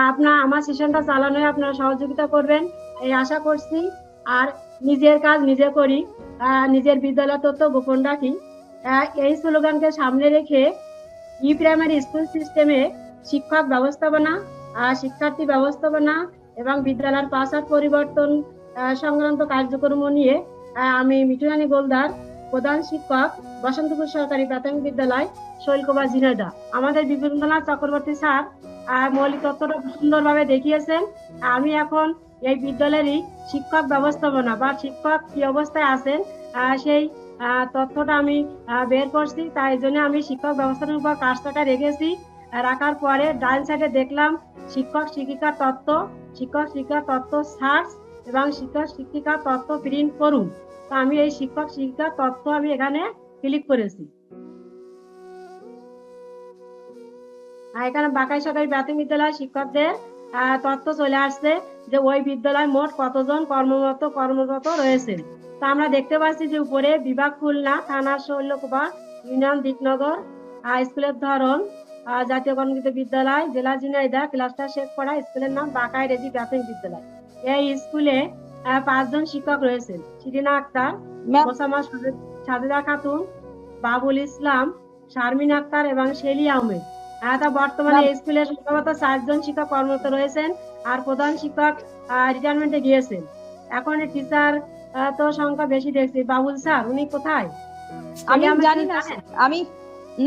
Speaker 1: আপনার আমার সেশনটা চালানোয় আপনারা সহযোগিতা করবেন এই আশা করছি। আর নিজের কাজ নিজে করি, নিজের বিদ্যালয় তথ্য গোপন রাখি, এই স্লোগানকে সামনে রেখে প্রাইমারি স্কুল সিস্টেমে শিক্ষক ব্যবস্থাপনা, শিক্ষার্থী ব্যবস্থাপনা এবং বিদ্যালয়ের পাসার পরিবর্তন সংক্রান্ত কার্যক্রম নিয়ে আমি মিঠু রানী গোলদার, প্রধান শিক্ষক, বসন্তপুর সরকারি প্রাথমিক বিদ্যালয়, শৈলকুপা, ঝিনাইদহ। আমাদের বিপিন্দ্রনাথ চক্রবর্তী স্যার মৌলিক তথ্যটা সুন্দরভাবে দেখিয়েছেন। আমি এখন এই বিদ্যালয়েরই শিক্ষক ব্যবস্থাপনা বা শিক্ষক কি অবস্থায় আছেন সেই তথ্যটা আমি বের করছি। তাই জন্য আমি শিক্ষক ব্যবস্থাপনার উপর কাজটা রেখেছি। রাখার পরে ডান সাইডে দেখলাম শিক্ষক শিক্ষিকার তথ্য, শিক্ষক শিক্ষিকার তথ্য সার্চ এবং শিক্ষক শিক্ষিকার তথ্য প্রিন্ট করুন। তো আমি এই শিক্ষক শিক্ষিকার তথ্য আমি এখানে ক্লিক করেছি। এখানে বাঁকাই সরকারি প্রাথমিক বিদ্যালয় শিক্ষকদের তথ্য চলে আসছে যে ওই বিদ্যালয় মোট কতজন কর্মরত রয়েছে। তা আমরা দেখতে পাচ্ছি যে উপরে বিভাগ খুলনা, থানা শৈলকুপা, ইউনিয়ন দিকনগর, স্কুলের ধরন জাতীয় কর্মকৃত বিদ্যালয়, জেলা ঝিনাইদহ, ক্লাস্টার শেখপাড়া, স্কুলের নাম বাঁকাই রেজি প্রাথমিক বিদ্যালয়। এই স্কুলে 5 জন শিক্ষক রয়েছেন: শিরিনা আক্তার, মোসাম্মদ সাজেদা খাতুন, বাবুল ইসলাম, শারমিন আক্তার এবং শেলি আহমেদ। বর্তমানে স্কুলের সম্ভবত 4 জন শিক্ষক কর্মরত রয়েছেন, আর প্রধান শিক্ষক রিটায়ারমেন্টে গিয়েছেন। এখন টিচার তো সংখ্যা বেশি দেখছি। বাবুল স্যার উনি কোথায়?
Speaker 4: আমি জানি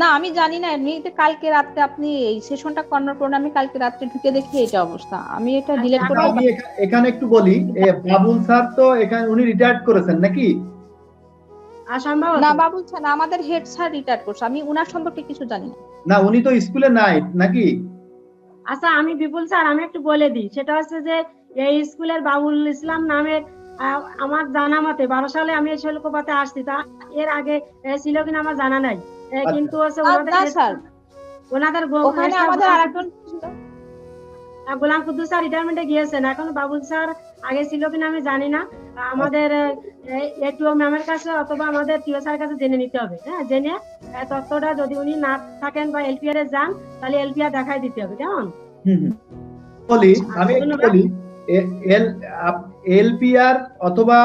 Speaker 4: না, আমি জানি না। এমনিতে কালকে রাতে আপনি এই সেশনটা করার পর আমি কালকে রাতে ঢুকে দেখি এটা অবস্থা। আমি এটা ডিলিট করে
Speaker 2: আমি এখানে একটু বলি, বাবুল স্যার তো এখানে উনি রিটায়ার্ড করেছেন নাকি?
Speaker 4: না, বাবুল স্যার না, আমাদের হেড স্যার রিটায়ার করছে। আমি উনার সম্পর্কে কিছু জানি না।
Speaker 2: না, উনি তো স্কুলে নাই নাকি?
Speaker 1: আচ্ছা, আমি বিপুল স্যার আমি একটু বলে দিই। সেটা হচ্ছে যে এই স্কুলের বাবুল ইসলাম নামের আমার জানা মতে 12 সালে আমি শৈলকুপাতে আসছি। তা এর আগে ছিল কিনা আমার জানা নাই, কিন্তু হচ্ছে ওনাদের
Speaker 4: ওখানে আমাদের আরেকজন
Speaker 1: গোলাম কুদ্দুস স্যার রিটায়ারমেন্টে গিয়েছেন। এখন বাবুল স্যার আগে ছিল কিনা আমি জানি না। আমাদের এটিও ম্যামের কাছে অথবা আমাদের টিও স্যারের কাছে জেনে নিতে হবে। হ্যাঁ, জেনে তথ্যটা যদি উনি না থাকেন বা এলপিআর এ যান তাহলে এলপিআর দেখাই দিতে হবে। কেমন?
Speaker 2: বলি আমি একটু বলি, এলপিআর অথবা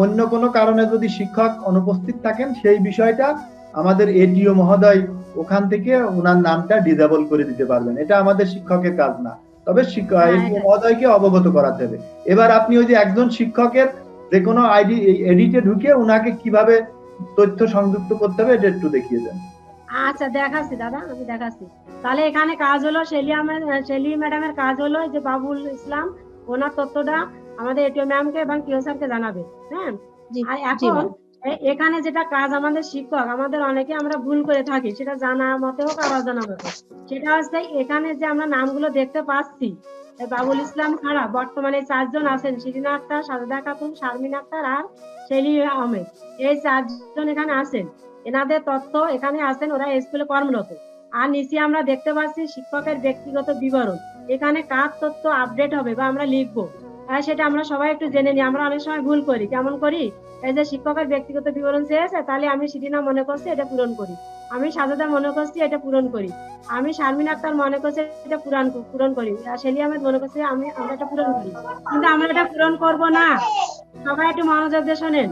Speaker 2: অন্য কোনো কারণে যদি শিক্ষক অনুপস্থিত থাকেন সেই বিষয়টা আমাদের এটিও মহোদয় ওখান থেকে ওনার নামটা ডিসেবল করে দিতে পারবেন। এটা আমাদের শিক্ষকের কাজ না, তবে এটিও মহোদয়কে অবগত করাতে হবে। এবার আপনি ওই যে একজন শিক্ষকের যে কোনো আইডি এডিটে ঢুকে ওনাকে কিভাবে তথ্য সংযুক্ত করতে হবে এটা একটু দেখিয়ে দেন।
Speaker 1: আচ্ছা দেখাচ্ছি দাদা, আমি দেখাচ্ছি। তাহলে এখানে কাজ হলো শেলি ম্যাডামের কাজ হলো যে বাবুল ইসলাম ওনার তথ্যটা আমাদের এটিও ম্যামকে এবং টিও স্যারকে জানাবে। হ্যাঁ,
Speaker 4: জি
Speaker 1: আর
Speaker 4: জি
Speaker 1: এখন
Speaker 4: ম্যাম।
Speaker 1: এখানে যেটা কাজ আমাদের শিক্ষক, আমাদের অনেকে আমরা ভুল করে থাকি, সেটা জানা মতে হোক আর অজানা মতে, সেটা হচ্ছে এখানে যে আমরা নামগুলো দেখতে পাচ্ছি, বাবুল ইসলাম ছাড়া বর্তমানে 4 জন আছেন, শিরিনা আক্তার, সাজেদা খাতুন, শারমিন আক্তার আর শেলি আহমেদ। এই 4 জন এখানে আছেন, এনাদের তথ্য এখানে আছেন, ওরা স্কুলে কর্মরত। আর নিচে আমরা দেখতে পাচ্ছি শিক্ষকের ব্যক্তিগত বিবরণ, এখানে কার তথ্য আপডেট হবে বা আমরা লিখবো, সেটা আমরা সবাই একটু জেনে নিই। আমরা অনেক সময় ভুল করি, কেমন করি, এই যে শিক্ষকের ব্যক্তিগত বিবরণ চেয়েছে, তাহলে আমি শিরিনা মনে করছি এটা পূরণ করি, আমি সাজেদা মনে করছি এটা পূরণ করি, আমি শারমিন আক্তার মনে করছি এটা পূরণ করি, আর শেলি আহমেদ মনে করছি আমরা এটা পূরণ করি। কিন্তু আমরা এটা পূরণ করব না। সবাই একটু মনোযোগ দিয়ে শোনেন।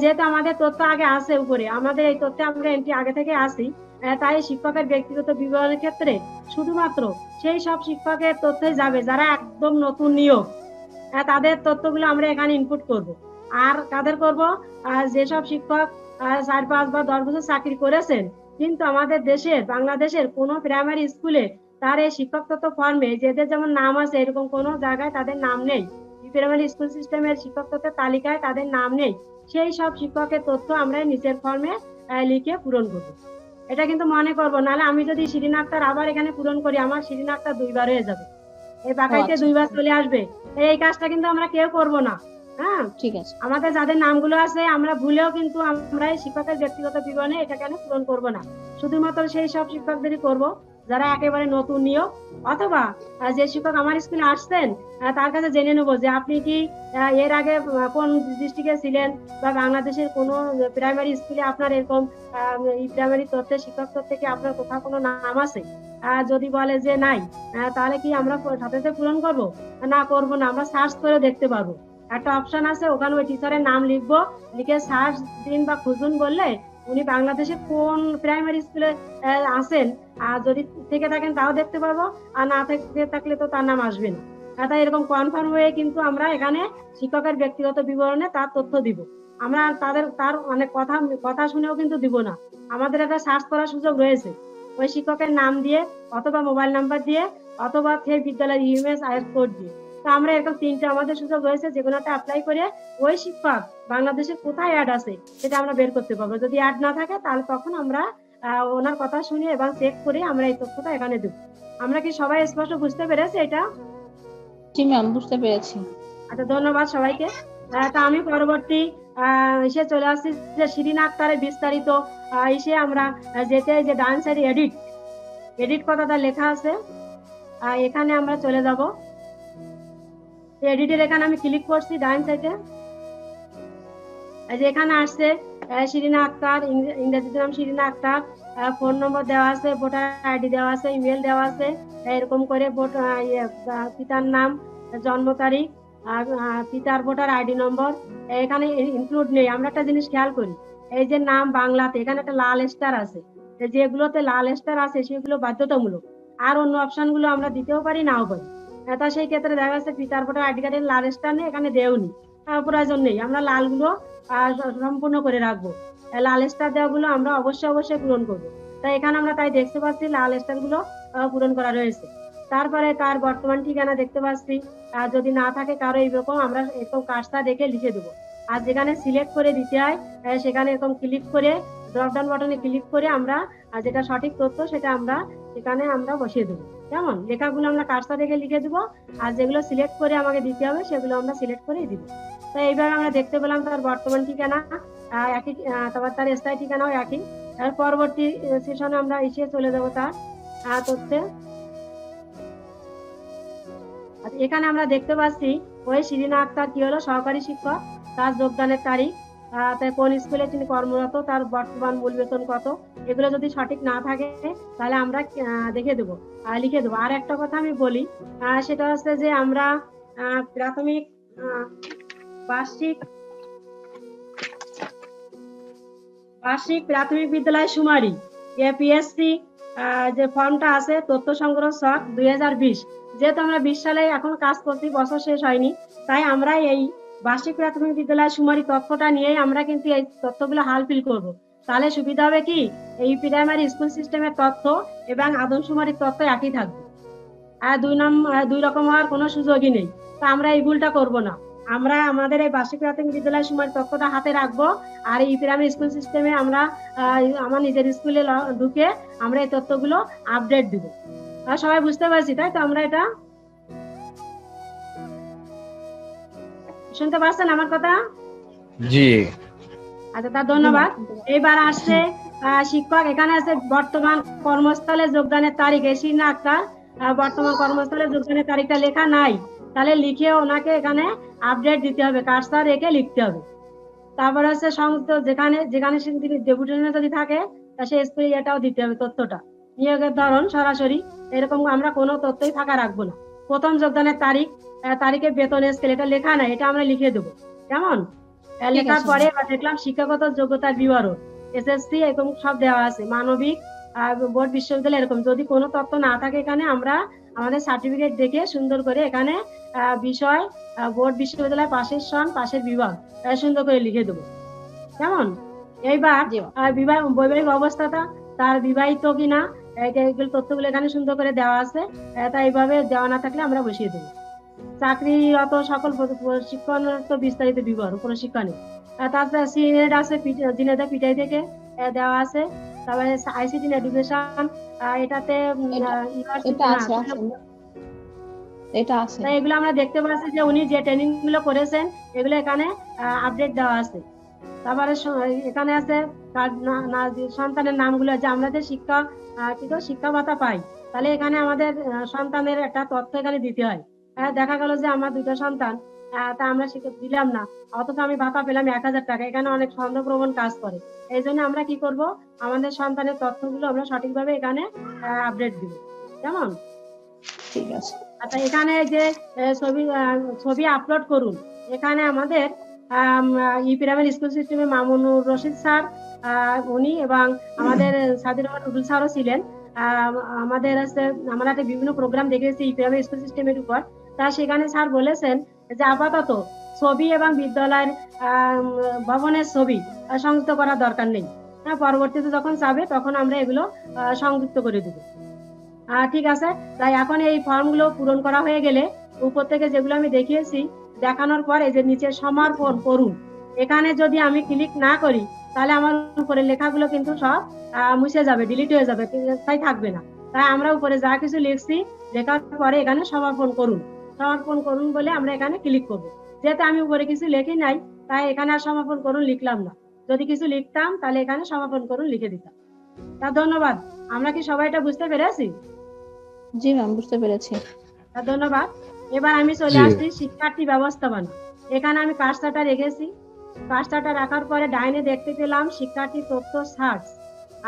Speaker 1: যেহেতু আমাদের তথ্য আগে আছে উপরে, আমাদের এই তথ্যে আমরা এন্ট্রি আগে থেকে আসি, তাই শিক্ষকের ব্যক্তিগত বিবরণের ক্ষেত্রে শুধুমাত্র সেই সব শিক্ষকের তথ্যই যাবে যারা একদম নতুন নিয়োগ, তাদের তথ্যগুলো আমরা এখানে ইনপুট করব। আর কাদের করব, যেসব শিক্ষক 4, 5 বা 10 বছর চাকরি করেছেন, কিন্তু আমাদের দেশের বাংলাদেশের কোনো প্রাইমারি স্কুলে তার এই শিক্ষক তথ্য ফর্মে যেদের যেমন নাম আছে এরকম কোনো জায়গায় তাদের নাম নেই, প্রাইমারি স্কুল সিস্টেমের শিক্ষক তথ্যের তালিকায় তাদের নাম নেই, সেই সব শিক্ষকের তথ্য আমরা নিচের ফর্মে লিখে পূরণ করব। এটা কিন্তু মনে করবো, নাহলে আমি যদি শিরিনা আক্তার আবার এখানে পূরণ করি, আমার শিরিনা আক্তার 2 বার হয়ে যাবে, এই বাকাইতে 2 বার চলে আসবে। এই কাজটা কিন্তু আমরা কেউ করব না। হ্যাঁ,
Speaker 4: ঠিক আছে।
Speaker 1: আমাদের যাদের নামগুলো আছে আমরা ভুলেও কিন্তু আমরা এই শিক্ষকের ব্যক্তিগত বিবরণে এটা কেন পূরণ করব না, শুধুমাত্র সেই সব শিক্ষকদেরই করব যারা একেবারে নতুন নিয়োগ, অথবা যে শিক্ষক আমার স্কুলে আসছেন তার কাছে জেনে নেবো যে আপনি কি এর আগে কোন ডিস্ট্রিক্টে ছিলেন, বা বাংলাদেশের কোনো প্রাইমারি স্কুলে আপনার এরকম প্রাইমারি তথ্যে শিক্ষক তথ্যে কি আপনার কোথাও কোনো নাম আছে। যদি বলে যে নাই, তাহলে কি আমরা সাথে সাথে পূরণ করব না, করব না, আমরা সার্চ করে দেখতে পারবো। একটা অপশন আছে, ওখানে ওই টিচারের নাম লিখবো, লিখে সার্চ দিন বা খুঁজুন বললে উনি বাংলাদেশে কোন প্রাইমারি স্কুলে আছেন, আর যদি থেকে থাকেন তাও দেখতে পাবো, আর না থেকে থাকলে তো তার নাম আসবে না। তাই এরকম কনফার্ম হয়ে কিন্তু আমরা এখানে শিক্ষকের ব্যক্তিগত বিবরণে তার তথ্য দিব। আমরা তার অনেক কথা শুনেও কিন্তু দিব না, আমাদের একটা সার্চ করার সুযোগ রয়েছে, ওই শিক্ষকের নাম দিয়ে অথবা মোবাইল নাম্বার দিয়ে অথবা সেই বিদ্যালয়ের ইউএমএস আইএস কোড দিয়ে। তো আমরা এরকম 3টে আমাদের সুযোগ রয়েছে, যেগুলোতে অ্যাপ্লাই করে ওই শিক্ষক বাংলাদেশে কোথায় অ্যাড আছে সেটা আমরা বের করতে পারবো। যদি অ্যাড না থাকে তাহলে তখন আমরা ওনার কথা শুনে এবং চেক করে আমরা এই তথ্যটা এখানে দেব। আমরা কি সবাই স্পষ্ট বুঝতে পেরেছি এটা?
Speaker 4: জি ম্যাম, বুঝতে পেরেছি।
Speaker 1: আচ্ছা, ধন্যবাদ সবাইকে। তা আমি পরবর্তী এসে চলে আসছি যে শিরিনা আক্তারের বিস্তারিত এসে আমরা যেতে, যে ডান সাইডে এডিট কথাটা লেখা আছে, এখানে আমরা চলে যাব। এডিটের এখানে আমি ক্লিক করছি ডান সাইডে, যে এখানে আসছে শিরিনা আক্তার, ইংরেজিতে নাম শিরিনা আক্তার, ফোন নম্বর দেওয়া আছে, ভোটার আইডি দেওয়া আছে, ইমেল দেওয়া আছে, এরকম করে পিতার নাম, জন্ম তারিখ, পিতার ভোটার আইডি নম্বর এখানে ইনক্লুড নেই। আমরা একটা জিনিস খেয়াল করি, এই যে নাম বাংলাতে এখানে একটা লাল স্টার আছে, যেগুলোতে লাল স্টার আছে সেগুলো বাধ্যতামূলক, আর অন্য অপশন গুলো আমরা দিতেও পারি নাও পারি। তা সেই ক্ষেত্রে দেখা যাচ্ছে পিতার ভোটার আইডি কার্ডের লাল স্টার নেই, এখানে দেওনি, প্রয়োজন নেই, আমরা লালগুলো সম্পূর্ণ করে রাখবো। লাল স্টার দেওয়া গুলো আমরা অবশ্যই পূরণ করবো। তাই এখানে আমরা তাই দেখতে পাচ্ছি লাল স্টার গুলো পূরণ করা রয়েছে। তারপরে তার বর্তমান ঠিকানা দেখতে পাচ্ছি, যদি না থাকে কারো এইরকম আমরা এরকম কাজটা দেখে লিখে দেবো। আর যেখানে সিলেক্ট করে দিতে হয় সেখানে এরকম ক্লিক করে ড্রপডাউন বাটনে ক্লিক করে আমরা যেটা সঠিক তথ্য সেটা আমরা সেখানে আমরা বসিয়ে দেবো। কেমন, লেখাগুলো আমরা কাজটা দেখে লিখে দেবো, আর যেগুলো সিলেক্ট করে আমাকে দিতে হবে সেগুলো আমরা সিলেক্ট করেই দিব। তো এইভাবে আমরা দেখতে পেলাম তার বর্তমান ঠিকানা একই, তারপর তার স্থায়ী ঠিকানাও একই। পরবর্তী সেশনে আমরা এসে চলে যাবো তার তথ্যে। এখানে আমরা দেখতে পাচ্ছি ওই শিরিনা আক্তার কি হলো, সহকারী শিক্ষক, তার যোগদানের তারিখ, কোন স্কুলে তিনি কর্মরত, তার বর্তমান মূল বেতন কত, এগুলো যদি সঠিক না থাকে তাহলে আমরা দেখে দেবো, লিখে দেবো। আর একটা কথা আমি বলি, সেটা হচ্ছে যে আমরা প্রাথমিক বার্ষিক প্রাথমিক বিদ্যালয় সুমারি এপিএসসি যে ফর্মটা আছে তথ্য সংগ্রহ ছক 2020, যেহেতু আমরা 20 সালে এখন কাজ করছি, বছর শেষ হয়নি, তাই আমরা এই বার্ষিক প্রাথমিক বিদ্যালয় সুমারি তথ্যটা নিয়েই আমরা কিন্তু এই তথ্যগুলো হালফিল করব। তাহলে সুবিধা হবে কি, এই প্রাইমারি স্কুল সিস্টেমের তথ্য এবং আদমশুমারির তথ্য একই থাকবে, আর দুই রকম হওয়ার কোনো সুযোগই নেই। তা আমরা এই ভুলটা করব না। আমরা আমাদের এই বার্ষিক প্রাথমিক বিদ্যালয়ের সময় তথ্যটা হাতে রাখবো, আর এই পিরামিড স্কুল সিস্টেমে আমরা আমার নিজের স্কুলে ঢুকে আমরা এই তথ্যগুলো আপডেট দিব। সবাই বুঝতে পারছি তাই তো? আমরা এটা শুনতে পারছেন আমার কথা?
Speaker 9: জি।
Speaker 1: আচ্ছা, তা ধন্যবাদ। এইবার আসছে শিক্ষক, এখানে আছে বর্তমান কর্মস্থলে যোগদানের তারিখ। এসিনা আক্তার, বর্তমান কর্মস্থলে যোগদানের তারিখটা লেখা নাই, তাহলে লিখে ওনাকে এখানে আপডেট দিতে হবে, কার্সর রেখে লিখতে হবে। তারপরে হচ্ছে সংযুক্ত যেখানে যেখানে তিনি ডেপুটেশনে যদি থাকে তা সে স্কুলে এটাও দিতে হবে তথ্যটা। নিয়োগের ধরন সরাসরি এরকম আমরা কোনো তথ্যই ফাঁকা রাখবো না। প্রথম যোগদানের তারিখ, তারিখে বেতন স্কেল, এটা লেখা নাই, এটা আমরা লিখে দেবো। কেমন? লেখার পরে দেখলাম শিক্ষাগত যোগ্যতার বিবরণ, এসএসসি এরকম সব দেওয়া আছে, মানবিক, বোর্ড, বিশ্ববিদ্যালয় এরকম। যদি কোনো তথ্য না থাকে এখানে আমরা আমাদের সার্টিফিকেট দেখে সুন্দর করে এখানে বিষয়, বোর্ড, বিশ্ববিদ্যালয়, পাশের সন, পাশের বিভাগ সুন্দর করে লিখে দেবো। কেমন? এইবার বৈবাহিক অবস্থাটা, তার বিবাহিত কিনা, এইগুলো তথ্যগুলো এখানে সুন্দর করে দেওয়া আছে। তাই এইভাবে দেওয়া না থাকলে আমরা বসিয়ে দেবো। চাকরিরত সকল প্রশিক্ষণরত বিস্তারিত বিবরণ প্রশিক্ষণে। তারপরে সিনেট আছে, জিনেদা পিটাই থেকে দেওয়া আছে। তারপরে আইসিটি এডুকেশন, এটাতে এগুলো আমরা দেখতে পাচ্ছি যে উনি যে ট্রেনিং গুলো করেছেন এগুলো এখানে আপডেট দেওয়া আছে। তারপরে এখানে আছে সন্তানের নামগুলো, যে আমরা যে শিক্ষা ভাতা পাই, তাহলে এখানে আমাদের সন্তানের একটা তথ্য এখানে দিতে হয়। দেখা গেল যে আমার 2টা সন্তান, তা আমরা দিলাম না, অথচ আমি ভাতা পেলাম 1000 টাকা, এখানে অনেক সন্দেহপ্রবণ কাজ করে। এই জন্য আমরা কি করব, আমাদের সন্তানের তথ্যগুলো আমরা সঠিকভাবে এখানে আপডেট দিব। কেমন?
Speaker 4: ঠিক আছে।
Speaker 1: আচ্ছা, এখানে যে ছবি আপলোড করুন, এখানে আমাদের পিরামিড স্কুল সিস্টেমে মামুনুর রশিদ স্যার, উনি এবং আমাদের সাদির রহমান টুটুল স্যারও ছিলেন। আমাদের আমরা একটা বিভিন্ন প্রোগ্রাম দেখেছি পিরামিড স্কুল সিস্টেমের উপর। তা সেখানে স্যার বলেছেন যে আপাতত ছবি এবং বিদ্যালয়ের ভবনের ছবি সংযুক্ত করার দরকার নেই, পরবর্তীতে যখন চাবে তখন আমরা এগুলো সংযুক্ত করে দেব। ঠিক আছে। তাই এখন এই ফর্মগুলো পূরণ করা হয়ে গেলে উপর থেকে যেগুলো আমি দেখিয়েছি দেখানোর পর এই যে নিচে সমর্পণ করুন, এখানে যদি আমি ক্লিক না করি তাহলে আমার উপরে লেখাগুলো কিন্তু সব মুছে যাবে, ডিলিট হয়ে যাবে, তাই থাকবে না। তাই আমরা উপরে যা কিছু লিখছি লেখার পরে এখানে সমর্পণ করুন বলে আমরা এখানে ক্লিক করব। যেহেতু আমি উপরে কিছু লিখি নাই তাই এখানে আর সমর্পণ করুন লিখলাম না। যদি কিছু লিখতাম তাহলে এখানে সমর্পণ করুন লিখে দিতাম। তা ধন্যবাদ। আমরা কি সবাই এটা বুঝতে পেরেছি?
Speaker 4: জি ম্যাম, বুঝতে পেরেছি।
Speaker 1: ধন্যবাদ। এবার আমি চলে আসছি শিক্ষার্থী ব্যবস্থাপনা। এখানে আমি কার্সারটা রেখেছি। কার্সারটা রাখার পরে ডাইনে দেখতে পেলাম শিক্ষার্থী তথ্য সার্চ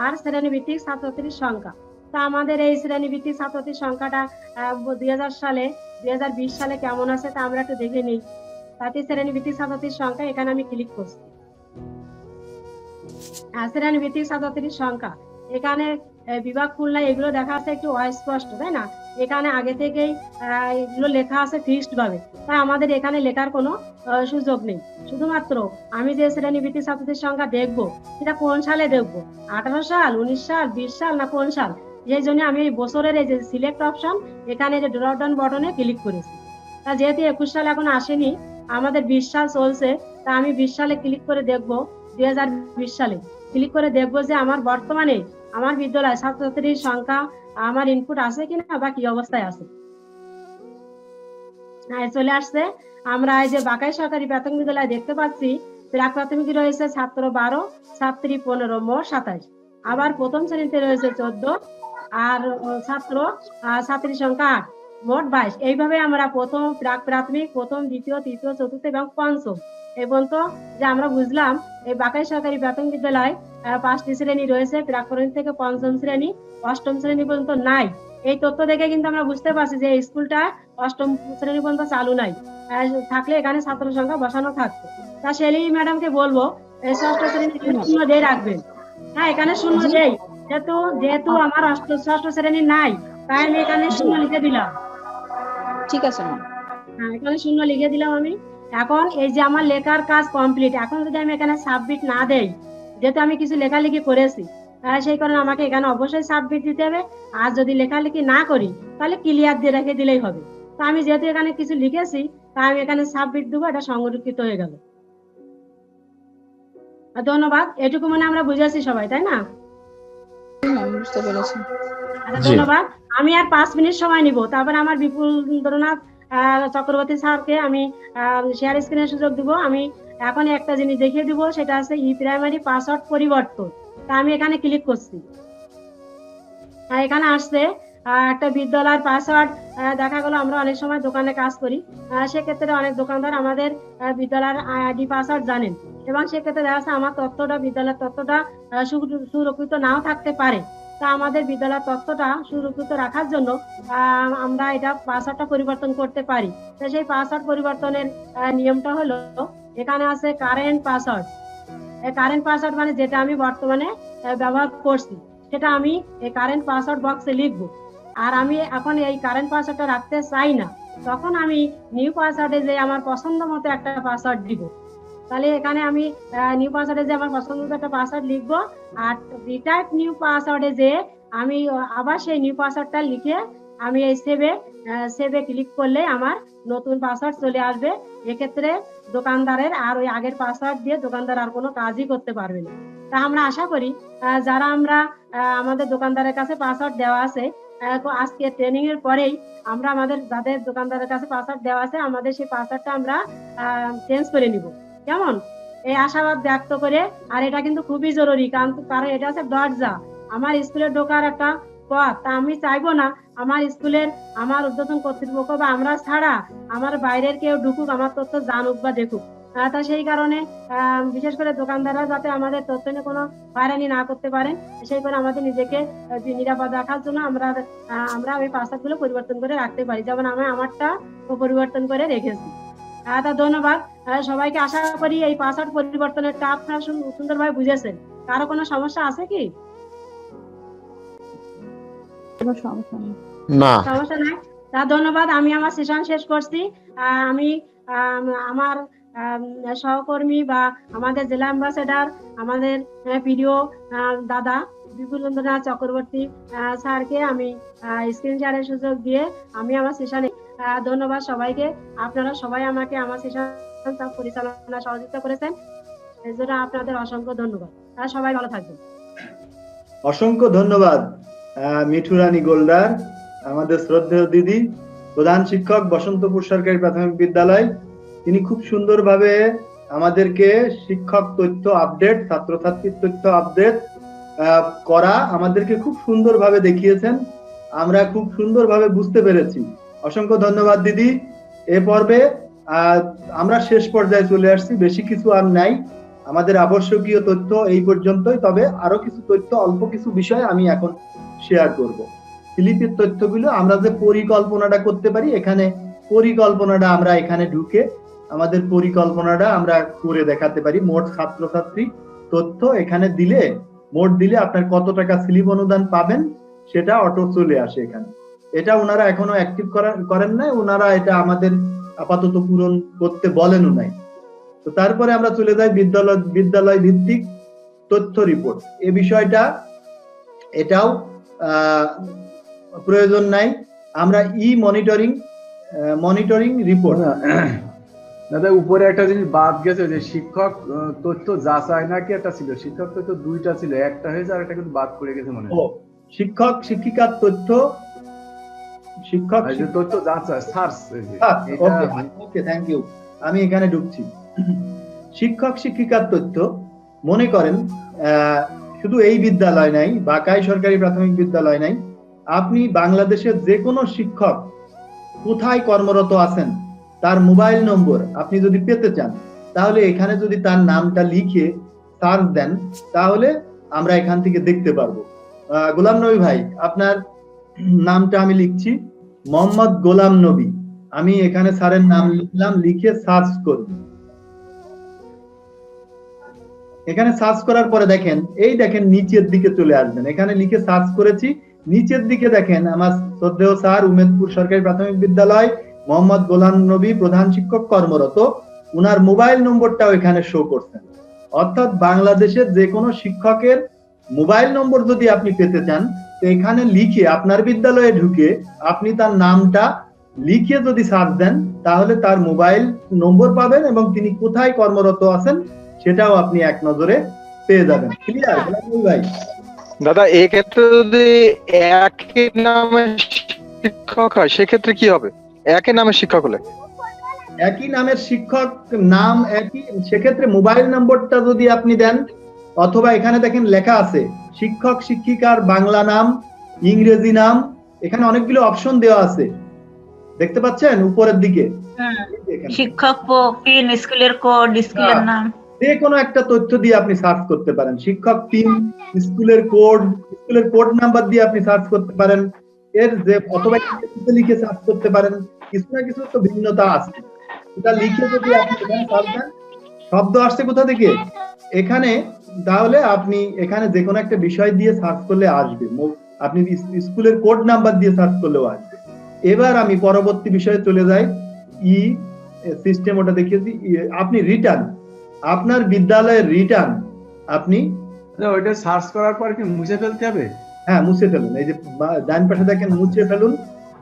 Speaker 1: আর শ্রেণীভিত্তিক ছাত্রছাত্রীর সংখ্যা। তা আমাদের এই শ্রেণীভিত্তিক ছাত্রছাত্রীর সংখ্যাটা 2000 সালে 2020 সালে কেমন আছে তা আমরা একটু দেখে নিই। তাতে শ্রেণীভিত্তিক ছাত্রছাত্রীর সংখ্যা এখানে আমি ক্লিক করছি। শ্রেণীভিত্তিক ছাত্রছাত্রীর সংখ্যা এখানে বিভাগ খুলনা এগুলো দেখা আছে একটু অস্পষ্ট, তাই না? এখানে আগে থেকেই এগুলো লেখা আছে ফিক্সড ভাবে, তাই আমাদের এখানে লেখার কোনো সুযোগ নেই। শুধুমাত্র আমি যে শ্রেণীভিত্তিক ছাত্রদের সংখ্যা দেখবো সেটা কোন সালে দেখবো, 18 সাল, 19 সাল, 20 সাল না কোন সাল, এই জন্য আমি এই বছরের এই যে সিলেক্ট অপশন এখানে যে ড্রপ ডাউন বটনে ক্লিক করেছি। তা যেহেতু 21 সাল এখন আসেনি, আমাদের 20 সাল চলছে, তা আমি 20 সালে ক্লিক করে দেখবো, 2020 সালে ক্লিক করে দেখবো যে আমার বর্তমানে আমার বিদ্যালয় ছাত্রছাত্রীর সংখ্যা আমার ইনপুট আছে কিনা বা কি অবস্থায় আছে। চলে আসছে। আমরা এই যে বাঁকাই সরকারি প্রাথমিক বিদ্যালয় দেখতে পাচ্ছি প্রাক প্রাথমিক রয়েছে ছাত্র 12, ছাত্রী 15, মোট 27। আবার প্রথম শ্রেণীতে রয়েছে 14 আর ছাত্রীর সংখ্যা 8, মোট 22। এইভাবে আমরা প্রথম প্রাক প্রাথমিক, প্রথম, দ্বিতীয়, তৃতীয়, চতুর্থ এবং পঞ্চম এই পর্যন্ত যে আমরা বুঝলাম এই বাঁকাই সরকারি প্রাথমিক বিদ্যালয় 5টি শ্রেণী রয়েছে, প্রাক প্রাথমিক থেকে পঞ্চম শ্রেণী, অষ্টম শ্রেণী পর্যন্ত নাই। এই তথ্য দেখে কিন্তু আমরা বুঝতে পারছি যে স্কুলটা অষ্টম শ্রেণী পর্যন্ত চালু নাই, থাকলে এখানে ছাত্র সংখ্যা বসানো থাকতো। তা শেলি ম্যাডামকে বলবো ষষ্ঠ শ্রেণী শূন্য দিয়ে রাখবেন। হ্যাঁ, এখানে শূন্য দেই, যেহেতু আমার ষষ্ঠ শ্রেণী নাই তাই আমি এখানে শূন্য লিখে দিলাম।
Speaker 4: ঠিক আছে ম্যাম।
Speaker 1: হ্যাঁ, এখানে শূন্য লিখে দিলাম আমি। এখন এই যে আমার লেখার কাজ কমপ্লিট, এখন যদি আমি এখানে সাবমিট না দেই, যেহেতু আমি কিছু লেখালেখি করেছি সেই কারণে আমাকে এখানে অবশ্যই সাবমিট দিতে হবে। আর যদি লেখালেখি না করি তাহলে ক্লিয়ার দিয়ে রেখে দিলেই হবে। তো আমি যেহেতু এখানে কিছু লিখেছি তাই আমি এখানে সাবমিট দেবো, এটা সংরক্ষিত হয়ে গেল। ধন্যবাদ। এটুকু মানে আমরা বুঝেছি সবাই, তাই না?
Speaker 4: বুঝতে পেরেছি।
Speaker 1: ধন্যবাদ। আমি আর 5 মিনিট সময় নিব, তারপরে আমার বিপুলনাথ চক্রবর্তী স্যারকে আমি শেয়ার স্ক্রিনের সুযোগ দিব। আমি এখন একটা জিনিস দেখিয়ে দিব, সেটা আছে ই প্রাইমারি পাসওয়ার্ড পরিবর্তন। তা আমি এখানে ক্লিক করছি, এখানে আসছে একটা বিদ্যালয়ের পাসওয়ার্ড। দেখা গেল আমরা অনেক সময় দোকানে কাজ করি, সেক্ষেত্রে অনেক দোকানদার আমাদের বিদ্যালয়ের আইডি পাসওয়ার্ড জানেন, এবং সেক্ষেত্রে দেখা যাচ্ছে আমার তথ্যটা, বিদ্যালয়ের তথ্যটা সুরক্ষিত নাও থাকতে পারে। তা আমাদের বিদ্যালয়ের তথ্যটা সুরক্ষিত রাখার জন্য আমরা এটা পাসওয়ার্ডটা পরিবর্তন করতে পারি। তো সেই পাসওয়ার্ড পরিবর্তনের নিয়মটা হলো, এখানে আছে কারেন্ট পাসওয়ার্ড। কারেন্ট পাসওয়ার্ড মানে যেটা আমি বর্তমানে ব্যবহার করছি, সেটা আমি এই কারেন্ট পাসওয়ার্ড বক্সে লিখবো। আর আমি এখন এই কারেন্ট পাসওয়ার্ডটা রাখতে চাই না, তখন আমি নিউ পাসওয়ার্ডে যে আমার পছন্দ মতো একটা পাসওয়ার্ড দিব। তাহলে এখানে আমি নিউ পাসওয়ার্ডে যে আমার পছন্দ মতো একটা পাসওয়ার্ড লিখবো, আর রিটাইপ নিউ পাসওয়ার্ডে যে আমি আবার সেই নিউ পাসওয়ার্ডটা লিখে আমি এই সেভে ক্লিক করলে আমার নতুন পাসওয়ার্ড চলে আসবে। এক্ষেত্রে দোকানদারের আর ওই আগের পাসওয়ার্ড দিয়ে দোকানদার আর কোনো কাজই করতে পারবে না। তা আমরা আশা করি যারা আমরা আমাদের দোকানদারের কাছে পাসওয়ার্ড দেওয়া আছে, আজকে ট্রেনিং এর পরেই আমরা আমাদের যাদের দোকানদারের কাছে পাসওয়ার্ড দেওয়া আছে, আমাদের সেই পাসওয়ার্ডটা আমরা চেঞ্জ করে নিব। কেমন? এই আশাবাদ ব্যক্ত করে, আর এটা কিন্তু খুবই জরুরি, কারণ এটা হচ্ছে দরজা, আমার স্কুলে ঢোকার একটা পথ। তা আমি চাইবো না আমার স্কুলের, আমার ঊর্ধ্বতন কর্তৃপক্ষ বা আমরা ছাড়া আমার বাইরের কেউ ঢুকুক, আমার তথ্য জানুক বা দেখুক। তা সেই কারণে বিশেষ করে দোকানদাররা যাতে আমাদের তথ্য নিয়ে কোনো হয়রানি না করতে পারেন, সেই করে আমাদের নিজেকে নিরাপদ রাখার জন্য আমরা ওই পাসওয়ার্ড গুলো পরিবর্তন করে রাখতে পারি। যেমন আমি আমারটা পরিবর্তন করে রেখেছি। তা ধন্যবাদ সবাইকে। আশা করি এই পাসওয়ার্ড পরিবর্তনেরটা আপনারা সুন্দরভাবে বুঝেছেন। কারো কোনো সমস্যা আছে কি?
Speaker 9: না,
Speaker 1: সমস্যা নাই। তা ধন্যবাদ। আমি আমার সেশন শেষ করছি। আমি আমার সহকর্মী বা আমাদের জেলা অ্যাম্বাসেডর, আমাদের প্রিয় দাদা বিপুলনাথ চক্রবর্তী স্যারকে আমি স্ক্রিন শেয়ারের সুযোগ দিয়ে আমি আমার সেশনে ধন্যবাদ সবাইকে। আপনারা সবাই আমাকে আমার সেশন পরিচালনা সহযোগিতা করেছেন, এর জন্য আপনাদের অসংখ্য ধন্যবাদ। সবাই ভালো থাকবেন।
Speaker 2: অসংখ্য ধন্যবাদ মিঠু রানী গোল্ডার, আমাদের শ্রদ্ধেয় দিদি, প্রধান শিক্ষক বসন্তপুর সরকারি প্রাথমিক বিদ্যালয়। তিনি খুব সুন্দরভাবে আমাদেরকে শিক্ষক তথ্য আপডেট, ছাত্রছাত্রীর তথ্য আপডেট করা আমাদেরকে খুব সুন্দরভাবে দেখিয়েছেন, আমরা খুব সুন্দরভাবে বুঝতে পেরেছি। অসংখ্য ধন্যবাদ দিদি। এ পর্বে আমরা শেষ পর্যায়ে চলে আসছি, বেশি কিছু আর নাই, আমাদের আবশ্যকীয় তথ্য এই পর্যন্তই। তবে আরো কিছু তথ্য, অল্প কিছু বিষয় আমি এখন শেয়ার করব। ফিলিপের তথ্যগুলো আমরা যে পরিকল্পনাটা করতে পারি, এখানে পরিকল্পনাটা আমরা এখানে ঢুকে আমাদের পরিকল্পনাটা আমরা করে দেখাতে পারি। মোট ছাত্রছাত্রী তথ্য এখানে দিলে, মোট দিলে আপনার কত টাকা স্লিপ অনুদান পাবেন সেটা অটো চলে আসে এখানে। এটা ওনারা এখনো অ্যাক্টিভ করেন নাই, ওনারা এটা আমাদের আপাতত পূরণ করতে বলেনও নাই। তো তারপরে আমরা চলে যাই বিদ্যালয় ভিত্তিক তথ্য রিপোর্ট। এই বিষয়টা এটাও প্রয়োজন নাই, আমরা মনিটরিং রিপোর্ট।
Speaker 11: দাদা উপরে একটা জিনিস বাদ গেছে, যে শিক্ষক তথ্য যাচাই নাকি একটা ছিল, শিক্ষক তথ্য দুইটা ছিল, একটা হয়েছে আর একটা কিন্তু বাদ পড়ে গেছে মনে হয়।
Speaker 2: শিক্ষক শিক্ষিকার তথ্য, শিক্ষক
Speaker 11: তথ্য যাচাই সার্চ।
Speaker 2: Okay, thank you. আমি এখানে ঢুকছি। শিক্ষক শিক্ষিকার তথ্য, মনে করেন শুধু এই বিদ্যালয় নাই, বাকাই সরকারি প্রাথমিক বিদ্যালয় নাই, আপনি বাংলাদেশের যে কোনো শিক্ষক কোথায় কর্মরত আছেন তার মোবাইল নম্বর আপনি যদি পেতে চান, তাহলে এখানে যদি তার নামটা লিখে সার্চ দেন, তাহলে আমরা এখান থেকে দেখতে পারবো। গোলাম নবী ভাই, আপনার নামটা আমি লিখছি, মোহাম্মদ গোলাম নবী। আমি এখানে স্যারের নাম লিখলাম, লিখে সার্চ করব। এখানে সার্চ করার পরে দেখেন, এই দেখেন নিচের দিকে চলে আসবেন, এখানে লিখে সার্চ করেছি, নিচের দিকে দেখেন আমার শ্রদ্ধেয় স্যার, উমেদপুর সরকারি প্রাথমিক বিদ্যালয়, মোহাম্মদ গোলাম নবী, প্রধান শিক্ষক কর্মরত, উনার মোবাইল নম্বরটাও এখানে শো করছেন। অর্থাৎ বাংলাদেশের যে কোনো শিক্ষকের মোবাইল নম্বর যদি আপনি পেতে চান, তো এখানে লিখে আপনার বিদ্যালয়ে ঢুকে আপনি তার নামটা লিখে যদি সার্চ দেন তাহলে তার মোবাইল নম্বর পাবেন এবং তিনি কোথায় কর্মরত আছেন সেটাও আপনি এক নজরে পেয়ে যাবেন। ক্লিয়ার ভাই?
Speaker 9: দাদা এক্ষেত্রে যদি একই নামে শিক্ষক হয় সেক্ষেত্রে কি হবে? একই নামে শিক্ষক হলে
Speaker 2: একই নামের শিক্ষক নাম একই, সেক্ষেত্রে মোবাইল নম্বরটা যদি আপনি দেন, অথবা এখানে দেখেন লেখা আছে শিক্ষক শিক্ষিকার বাংলা নাম, ইংরেজি নাম, এখানে অনেকগুলো অপশন দেওয়া আছে, দেখতে পাচ্ছেন উপরের দিকে।
Speaker 6: শিক্ষক পিন, স্কুলের কোড, স্কুলের নাম,
Speaker 2: যে কোনো একটা তথ্য দিয়ে আপনি সার্চ করতে পারেন। শিক্ষক পিন, স্কুলের কোড নাম্বার দিয়ে আপনি সার্চ করতে পারেন, এর যে অথবা লিখে সার্চ করতে পারেন। কিছু না কিছু তো ভিন্নতা আছে, এটা লিখে যদি আপনি এখানে সার্চ দেন, শব্দ আসছে কোথা থেকে এখানে, তাহলে আপনি এখানে যে কোনো একটা বিষয় দিয়ে সার্চ করলে আসবে, আপনি স্কুলের কোড নাম্বার দিয়ে সার্চ করলেও আসবে। এবার আমি পরবর্তী বিষয়ে চলে যাই। ই সিস্টেম ওটা দেখিয়েছি। আপনি রিটার্ন, আপনার বিদ্যালয়ের রিটার্ন আপনি
Speaker 11: ওইটা সার্চ করার পর কি মুছে ফেলতে হবে?
Speaker 2: হ্যাঁ, মুছে ফেলুন। এই যে ডান পাশে দেখেন মুছে ফেলুন,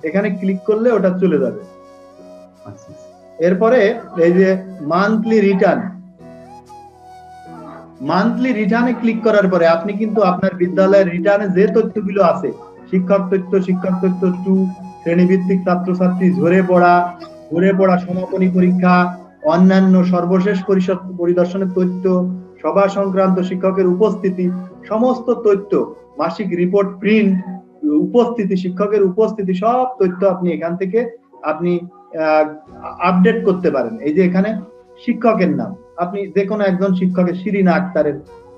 Speaker 2: এখানে ক্লিক করলে ওটা চলে যাবে। এরপরে এই যে মান্থলি রিটার্নে ক্লিক করার পরে আপনি কিন্তু আপনার বিদ্যালয়ের রিটার্নে যে তথ্যগুলো আছে, শিক্ষক তথ্য 2, শ্রেণীভিত্তিক ছাত্রছাত্রী ঝরে পড়া সমাপনী পরীক্ষা, অন্যান্য সর্বশেষ পরিদর্শনের তথ্য, সভা সংক্রান্ত শিক্ষকের উপস্থিতি, সমস্ত তথ্য, মাসিক রিপোর্ট প্রিন্ট, উপস্থিতি, শিক্ষকের উপস্থিতি, সব তথ্য আপনি এখান থেকে আপনি আপডেট করতে পারেন। এই যে এখানে শিক্ষকের নাম, আপনি যে কোনো একজন শিক্ষকের, শিরিনা আক্তারের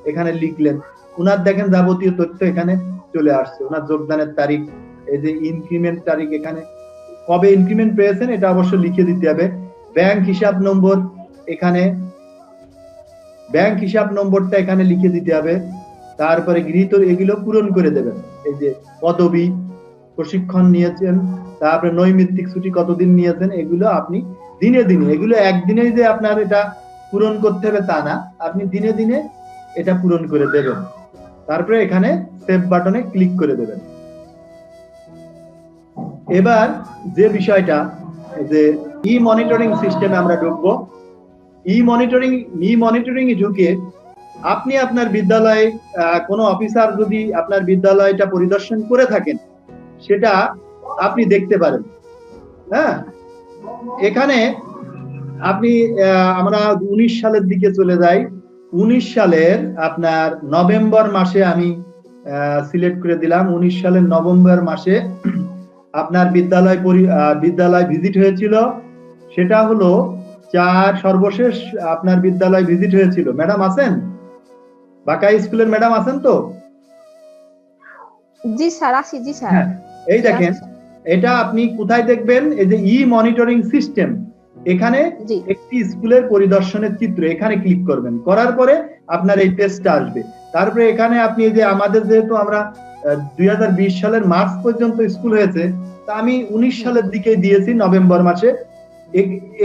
Speaker 2: এখানে লিখলেন, উনার দেখেন যাবতীয় তথ্য এখানে চলে আসছে, উনার যোগদানের তারিখ, এই যে ইনক্রিমেন্ট তারিখ, এখানে কবে ইনক্রিমেন্ট পেয়েছেন এটা অবশ্যই লিখে দিতে হবে। ব্যাংক হিসাব নম্বর, এখানে ব্যাংক হিসাব নম্বরটা এখানে লিখে দিতে হবে। তারপরে গৃহীত এগুলো পূরণ করে দেবেন। এই যে পদবি, প্রশিক্ষণ নিয়েছেন, তারপরে নৈমিত্তিক ছুটি কতদিন নিয়েছেন, এগুলো আপনি দিনে দিনে, এগুলো একদিনেই যে আপনার এটা পূরণ করতে হবে তা না, আপনি দিনে দিনে এটা পূরণ করে দেবেন। তারপরে এখানে সেভ বাটনে ক্লিক করে দেবেন। এবার যে বিষয়টা, যে ই মনিটরিং সিস্টেমে আমরা ঢুকবো। ই মনিটরিং এ ঢুকে আপনি আপনার বিদ্যালয়ে কোনো অফিসার যদি আপনার বিদ্যালয়টা পরিদর্শন করে থাকেন সেটা আপনি দেখতে পারেন। হ্যাঁ, এখানে আপনি আমরা 19 সালের দিকে চলে যাই। 19 সালের আপনার নভেম্বর মাসে আমি সিলেক্ট করে দিলাম। 19 সালের নভেম্বর মাসে আপনার বিদ্যালয় ভিজিট হয়েছিল, সেটা হলো 4 সর্বশেষ আপনার বিদ্যালয় ভিজিট হয়েছিল। ম্যাডাম আছেন? বাঁকাই স্কুলের ম্যাডাম আছেন তো?
Speaker 4: জি স্যার, আছি। জি স্যার।
Speaker 2: এই দেখেন, এটা আপনি কোথায় দেখবেন? এই যে ই মনিটরিং সিস্টেম, এখানে একটি স্কুলের পরিদর্শনের চিত্র, এখানে ক্লিক করবেন। করার পরে আপনার এই পেজটা আসবে। তারপরে এখানে আপনি এই যে আমাদের যেহেতু আমরা 2020 সালের মার্চ পর্যন্ত স্কুল হয়েছে, তা আমি 19 সালের দিকে দিয়েছি নভেম্বর মাসে।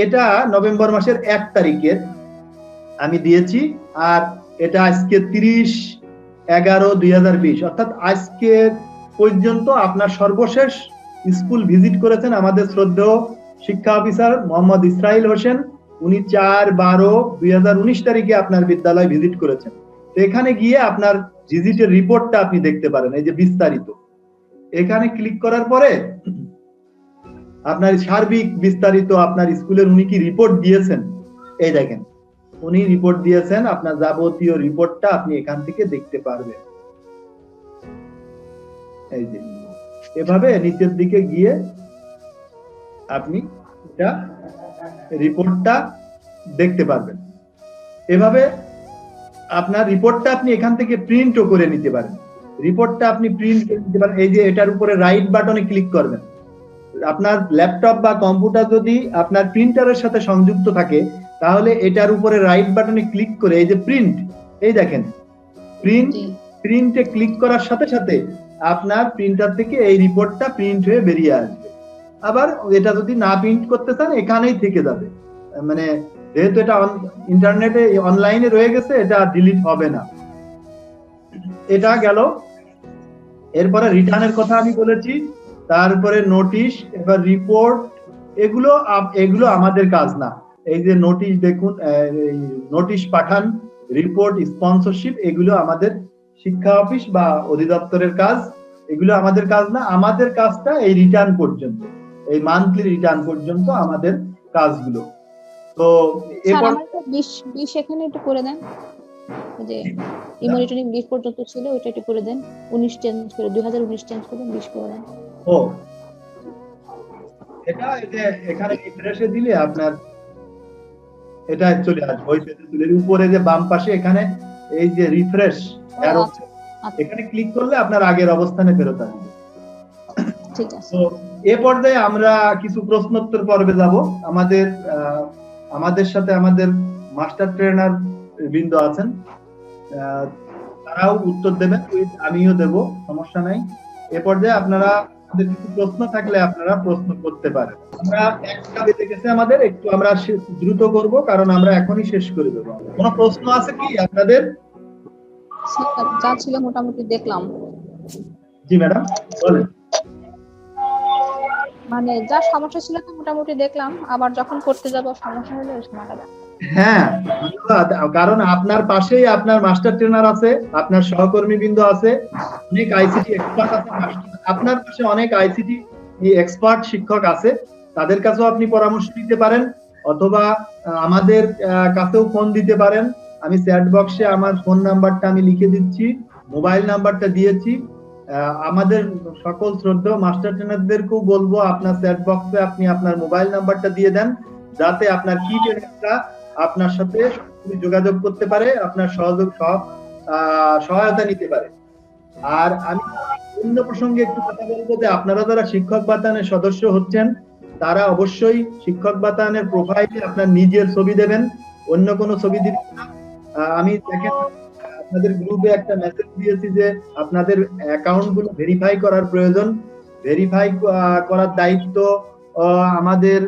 Speaker 2: এটা নভেম্বর মাসের 1 তারিখের আমি দিয়েছি, আর এটা আজকে 30/11/2020, অর্থাৎ আজকে পর্যন্ত আপনার সর্বশেষ স্কুল ভিজিট করেছেন আমাদের শ্রদ্ধেয় শিক্ষা অফিসার মোহাম্মদ ইসরাইল হোসেন। উনি 4/12/2019 তারিখে আপনার বিদ্যালয় ভিজিট করেছেন। এখানে গিয়ে আপনার ভিজিটের রিপোর্টটা আপনি দেখতে পারেন, এই যে বিস্তারিত। এখানে ক্লিক করার পরে আপনার সার্বিক বিস্তারিত আপনার স্কুলের উনি কি রিপোর্ট দিয়েছেন, এই দেখেন উনি রিপোর্ট দিয়েছেন। আপনার যাবতীয় রিপোর্টটা আপনি এখান থেকে দেখতে পারবেন। এই যে এভাবে নিচের দিকে গিয়ে আপনি এটা রিপোর্টটা দেখতে পারবেন। এভাবে আপনার রিপোর্টটা আপনি এখান থেকে প্রিন্টও করে নিতে পারেন। রিপোর্টটা আপনি প্রিন্ট করে নিতে পারেন। এই যে এটার উপরে রাইট বাটনে ক্লিক করবেন। আপনার ল্যাপটপ বা কম্পিউটার যদি আপনার প্রিন্টারের সাথে সংযুক্ত থাকে, তাহলে এটার উপরে রাইট বাটনে ক্লিক করে এই যে প্রিন্ট, এই দেখেন প্রিন্টে ক্লিক করার সাথে সাথে আপনার প্রিন্টার থেকে এই রিপোর্টটা প্রিন্ট হয়ে বেরিয়ে আসবে। আবার এটা যদি না প্রিন্ট করতে চান, এখানেই থেকে যাবে। মানে যেহেতু এটা ইন্টারনেটে অনলাইনে রয়ে গেছে, এটা ডিলিট হবে না। এটা গেল। এরপরে রিটার্নের কথা আমি বলেছি, তারপরে নোটিশ, এবার রিপোর্ট, এগুলো আমাদের কাজ না। এই যে নোটিশ দেখুন, নোটিশ পাঠান, রিপোর্ট, স্পন্সরশিপ, এগুলো আমাদের শিক্ষা অফিস বা অধিদপ্তরের কাজ। এগুলো আমাদের কাজ না। আমাদের কাজটা এই রিটার্ন পর্যন্ত, এই মান্থলি রিটার্ন পর্যন্ত আমাদের কাজগুলো। তো
Speaker 4: স্যার
Speaker 2: এরপর
Speaker 4: আমার তো 20 এখানে একটু করে দেন, ওই যে ইমনিটরিং 20 পর্যন্ত ছিল ওইটা একটু করে দেন, 19 চেঞ্জ করে 2019 চেঞ্জ করে 20 করে দেন।
Speaker 2: ও এটা এই যে এখানে রিফ্রেশে দিলে আপনার এটা চলে আসবে ওই পেজের উপরে যে বাম পাশে এখানে এই যে রিফ্রেশ অ্যারো, এখানে ক্লিক করলে আপনার আগের অবস্থানে ফেরত আসবে।
Speaker 4: ঠিক আছে।
Speaker 2: তো এ পর্যায়ে আমরা কিছু প্রশ্নোত্তর পর্বে যাব। আমাদের সাথে আমাদের মাস্টার ট্রেনার বৃন্দ আছেন, তারাও উত্তর দেবেন, আমিও দেব, সমস্যা নাই। এ পর্যায়ে আপনারা আমাদের কিছু প্রশ্ন থাকলে আপনারা প্রশ্ন করতে পারেন। আমরা একটা বেজে গেছে আমাদের, একটু আমরা দ্রুত করব কারণ আমরা এখনই শেষ করে দেবো। কোনো প্রশ্ন আছে কি আপনাদের?
Speaker 4: স্যার যা ছিল মোটামুটি দেখলাম।
Speaker 2: জি ম্যাডাম বলেন।
Speaker 4: মানে যা সমস্যা ছিল তো মোটামুটি দেখলাম, আবার যখন করতে যাব সমস্যা হলে ওই সময়টা দেখ।
Speaker 2: হ্যাঁ ধন্যবাদ, কারণ আপনার পাশেই আপনার মাস্টার ট্রেনার আছে, আপনার সহকর্মী বৃন্দ আছে, অনেক আইসিটি এক্সপার্ট আছে, আপনার পাশে অনেক আইসিটি এক্সপার্ট শিক্ষক আছে, তাদের কাছেও আপনি পরামর্শ দিতে পারেন, অথবা আমাদের কাছেও ফোন দিতে পারেন। আমি চ্যাট বক্সে আমার ফোন নাম্বারটা আমি লিখে দিচ্ছি, মোবাইল নাম্বারটা দিয়েছি। আমাদের সকল শ্রদ্ধেয় মাস্টার ট্রেনারদেরকেও বলবো আপনার চ্যাট বক্সে আপনি আপনার মোবাইল নাম্বারটা দিয়ে দেন, যাতে আপনার কি ট্রেনাররা আপনার সাথে যোগাযোগ করতে পারে, আপনার সহায়তা নিতে পারে। আর আমি অন্য প্রসঙ্গে একটু কথা বলবো যে আপনারা যারা শিক্ষক বাতায়নের সদস্য হচ্ছেন, তারা অবশ্যই শিক্ষক বাতায়নের প্রোফাইলে আপনার নিজের ছবি দেবেন, অন্য কোনো ছবি দিবেন না। আমি দেখেন আপনাদের গ্রুপে একটা মেসেজ দিয়েছি যে আপনাদের অ্যাকাউন্ট গুলো ভেরিফাই করার প্রয়োজন। ভেরিফাই করার দায়িত্ব আমাদের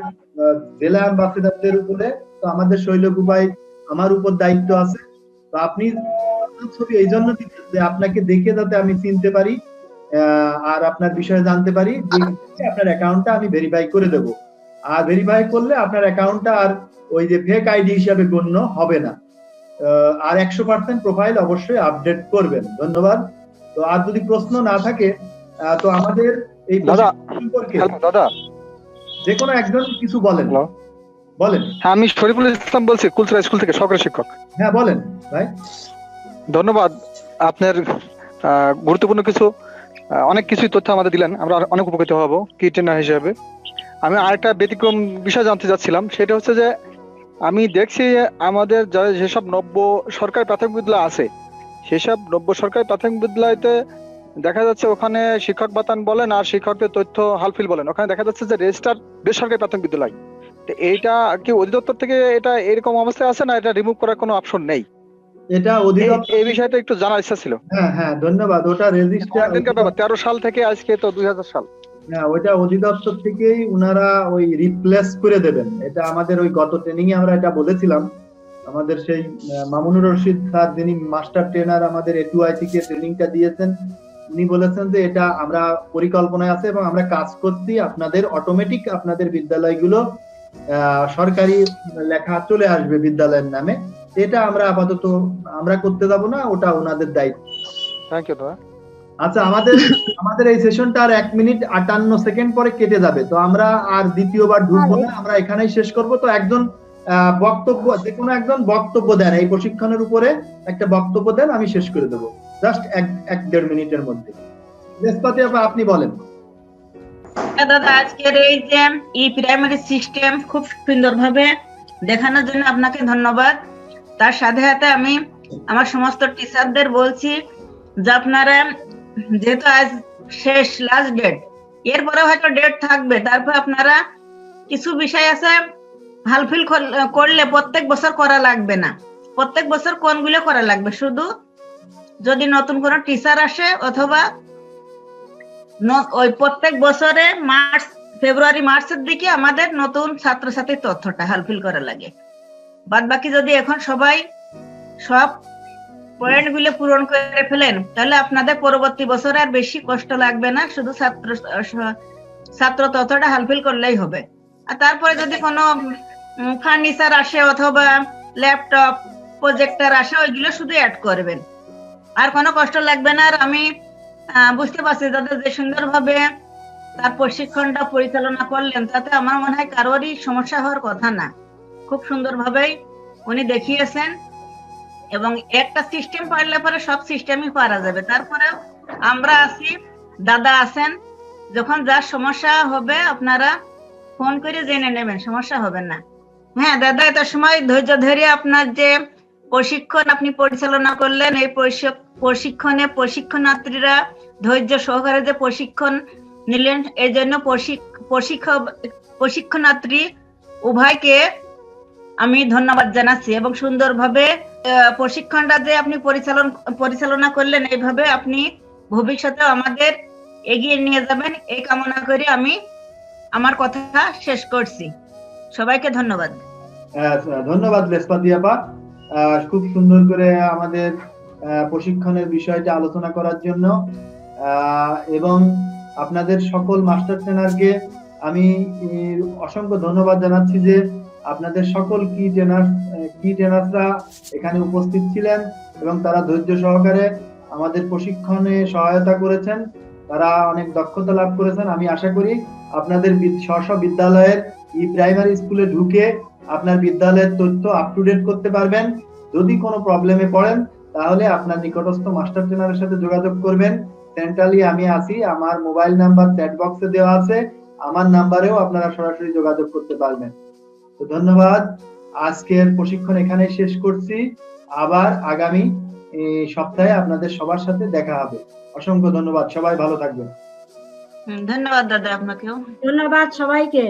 Speaker 2: জেলা অ্যাম্বাসেডারদের উপরে, তো আমাদের শৈলক ভাই আমার উপর দায়িত্ব আছে। তো আপনি ছবি এই জন্য দিচ্ছেন যে আপনাকে দেখে যাতে আমি চিনতে পারি আর আপনার বিষয়ে জানতে পারি, আপনার অ্যাকাউন্টটা আমি ভেরিফাই করে দেব। আর ভেরিফাই করলে আপনার অ্যাকাউন্টটা আর ওই যে ফেক আইডি হিসাবে গণ্য হবে না। আর 100% প্রোফাইল অবশ্যই আপডেট করবেন। ধন্যবাদ। তো আর যদি প্রশ্ন না থাকে তো আমাদের এই সম্পর্কে
Speaker 9: দাদা
Speaker 2: যে কোনো একজন কিছু বলেন। বলেন।
Speaker 9: হ্যাঁ, আমি শরীফুল ইসলাম বলছি, কুলচরা স্কুল থেকে সহকারী শিক্ষক।
Speaker 2: হ্যাঁ বলেন ভাই।
Speaker 9: ধন্যবাদ, আপনার গুরুত্বপূর্ণ কিছু অনেক কিছুই তথ্য আমাদের দিলেন, আমরা অনেক উপকৃত হব কি ট্রেনার হিসেবে। আমি আরেকটা ব্যতিক্রম বিষয় জানতে চাচ্ছিলাম, সেটা হচ্ছে যে আমি দেখছি আমাদের যেসব নব্য সরকারি প্রাথমিক বিদ্যালয় আছে, সেসব নব্য সরকারি প্রাথমিক বিদ্যালয়তে দেখা যাচ্ছে ওখানে শিক্ষক বাতায়ন বলেন আর শিক্ষকদের তথ্য হালফিল বলেন, ওখানে দেখা যাচ্ছে যে রেজিস্টার বেসরকারি প্রাথমিক বিদ্যালয়। এইটা কি অধিদপ্তর থেকে এটা এরকম অবস্থায় আছে না এটা রিমুভ করার কোনো অপশন নেই?
Speaker 2: এটা অধিদপ্তর,
Speaker 9: এই বিষয়টা একটু জানার ইচ্ছা ছিল।
Speaker 2: হ্যাঁ হ্যাঁ ধন্যবাদ। ওটা রেজিস্টার
Speaker 9: 13 সাল থেকে আজকে তো 2000 সাল।
Speaker 2: হ্যাঁ ওইটা অধিদপ্তর থেকেই উনারা ওই রিপ্লেস করে দেবেন। এটা আমাদের ওই গত ট্রেনিং এ আমরা এটা বলেছিলাম। আমাদের সেই মামুনুর রশিদ স্যার, যিনি মাস্টার ট্রেনার আমাদের A2I থেকে ট্রেনিংটা দিয়েছেন, উনি বলেছেন যে এটা আমরা পরিকল্পনায় আছে এবং আমরা কাজ করছি, আপনাদের অটোমেটিক আপনাদের বিদ্যালয়গুলো সরকারি লেখা চলে আসবে বিদ্যালয়ের নামে। এটা আমরা আপাতত আমরা করতে যাব না, ওটা ওনাদের দায়িত্ব।
Speaker 9: থ্যাংক ইউ দাদা।
Speaker 2: আচ্ছা, আমাদের এই সেশনটা আর 1 মিনিট 58 সেকেন্ড পরে কেটে যাবে, তো আমরা আর দ্বিতীয়বার ঢুকবো না, আমরা এখানেই শেষ করব। তো একজন বক্তব্য, যে কোনো একজন বক্তব্য দেন এই প্রশিক্ষণের উপরে, একটা বক্তব্য দেন, আমি শেষ করে দেবো জাস্ট 1-1.5 মিনিটের মধ্যে। রেসপাতি আপা আপনি বলেন।
Speaker 6: দাদা আজকের এই যে প্রাইমারি সিস্টেম খুব সুন্দরভাবে দেখানোর জন্য আপনাকে ধন্যবাদ। তার সাথে সাথে আমি আমার সমস্ত টিচারদের বলছি যে আপনারা যেহেতু আজ শেষ লাস্ট ডেট, এরপরে হয়তো ডেট থাকবে, তারপর আপনারা কিছু বিষয় আছে হালফিল করলে প্রত্যেক বছর করা লাগবে না। প্রত্যেক বছর কোনগুলো করা লাগবে, শুধু যদি নতুন কোনো টিচার আসে অথবা ওই প্রত্যেক বছরে ফেব্রুয়ারি মার্চের দিকে আমাদের নতুন ছাত্রছাত্রীর তথ্যটা হালফিল করা লাগে। বাদ বাকি যদি এখন সবাই সব পয়েন্ট গুলো পূরণ করে ফেলেন, তাহলে আপনাদের পরবর্তী বছরে আর বেশি কষ্ট লাগবে না, শুধু ছাত্র তথ্যটা হালফিল করলেই হবে। আর তারপরে যদি কোনো ফার্নিচার আসে অথবা ল্যাপটপ প্রজেক্টর আসে ওইগুলো শুধু অ্যাড করবেন, আর কোনো কষ্ট লাগবে না। আর আমি বুঝতে পারছি দাদা যে সুন্দরভাবে তার প্রশিক্ষণটা পরিচালনা করলেন, তাতে আমার মনে হয় কারোরই সমস্যা হওয়ার কথা না। খুব সুন্দরভাবেই উনি দেখিয়েছেন, এবং একটা সিস্টেম পারলে পরে সব সিস্টেমই পারা যাবে। তারপরে আমরা আছি, দাদা আছেন, যখন যার সমস্যা হবে আপনারা ফোন করে জেনে নেবেন, সমস্যা হবে না। হ্যাঁ দাদা, এত সময় ধৈর্য ধরে আপনার যে প্রশিক্ষণ আপনি পরিচালনা করলেন, এই প্রশিক্ষণে প্রশিক্ষণার্থীরা ধৈর্য সহকারে যে প্রশিক্ষণ নিলেন, এই জন্য প্রশিক্ষণার্থী উভয়কে আমি ধন্যবাদ জানাচ্ছি। এবং সুন্দরভাবে প্রশিক্ষণটা যে আপনি পরিচালনা করলেন, এইভাবে আপনি ভবিষ্যতে আমাদের এগিয়ে নিয়ে যাবেন, এই কামনা করে আমি আমার কথা শেষ করছি। সবাইকে ধন্যবাদ।
Speaker 2: ধন্যবাদ লেসপাতি আপা, খুব সুন্দর করে আমাদের প্রশিক্ষণের বিষয়টা আলোচনা করার জন্য। এবং আপনাদের সকল মাস্টার ট্রেনারকে আমি অসংখ্য ধন্যবাদ জানাচ্ছি যে আপনাদের সকল কি ট্রেনাররা এখানে উপস্থিত ছিলেন এবং তারা ধৈর্য সহকারে আমাদের প্রশিক্ষণে সহায়তা করেছেন, তারা অনেক দক্ষতা লাভ করেছেন। আমি আশা করি আপনাদের স্ব বিদ্যালয়ের প্রাইমারি স্কুলে ঢুকে আপনার বিদ্যালয়ের তথ্য আপ টু ডেট করতে পারবেন। যদি কোনো প্রবলেমে পড়েন তাহলে আপনার নিকটস্থ মাস্টার ট্রেনারের সাথে যোগাযোগ করবেন। সেন্ট্রালি আমি আছি, আমার মোবাইল নাম্বার চ্যাট বক্সে দেওয়া আছে, আমার নাম্বারেও আপনারা সরাসরি যোগাযোগ করতে পারবেন। তো ধন্যবাদ, আজকের প্রশিক্ষণ এখানে শেষ করছি। আবার আগামী সপ্তাহে আপনাদের সবার সাথে দেখা হবে। অসংখ্য ধন্যবাদ, সবাই ভালো থাকবেন।
Speaker 6: ধন্যবাদ দাদা, আপনাকেও
Speaker 1: ধন্যবাদ সবাইকে।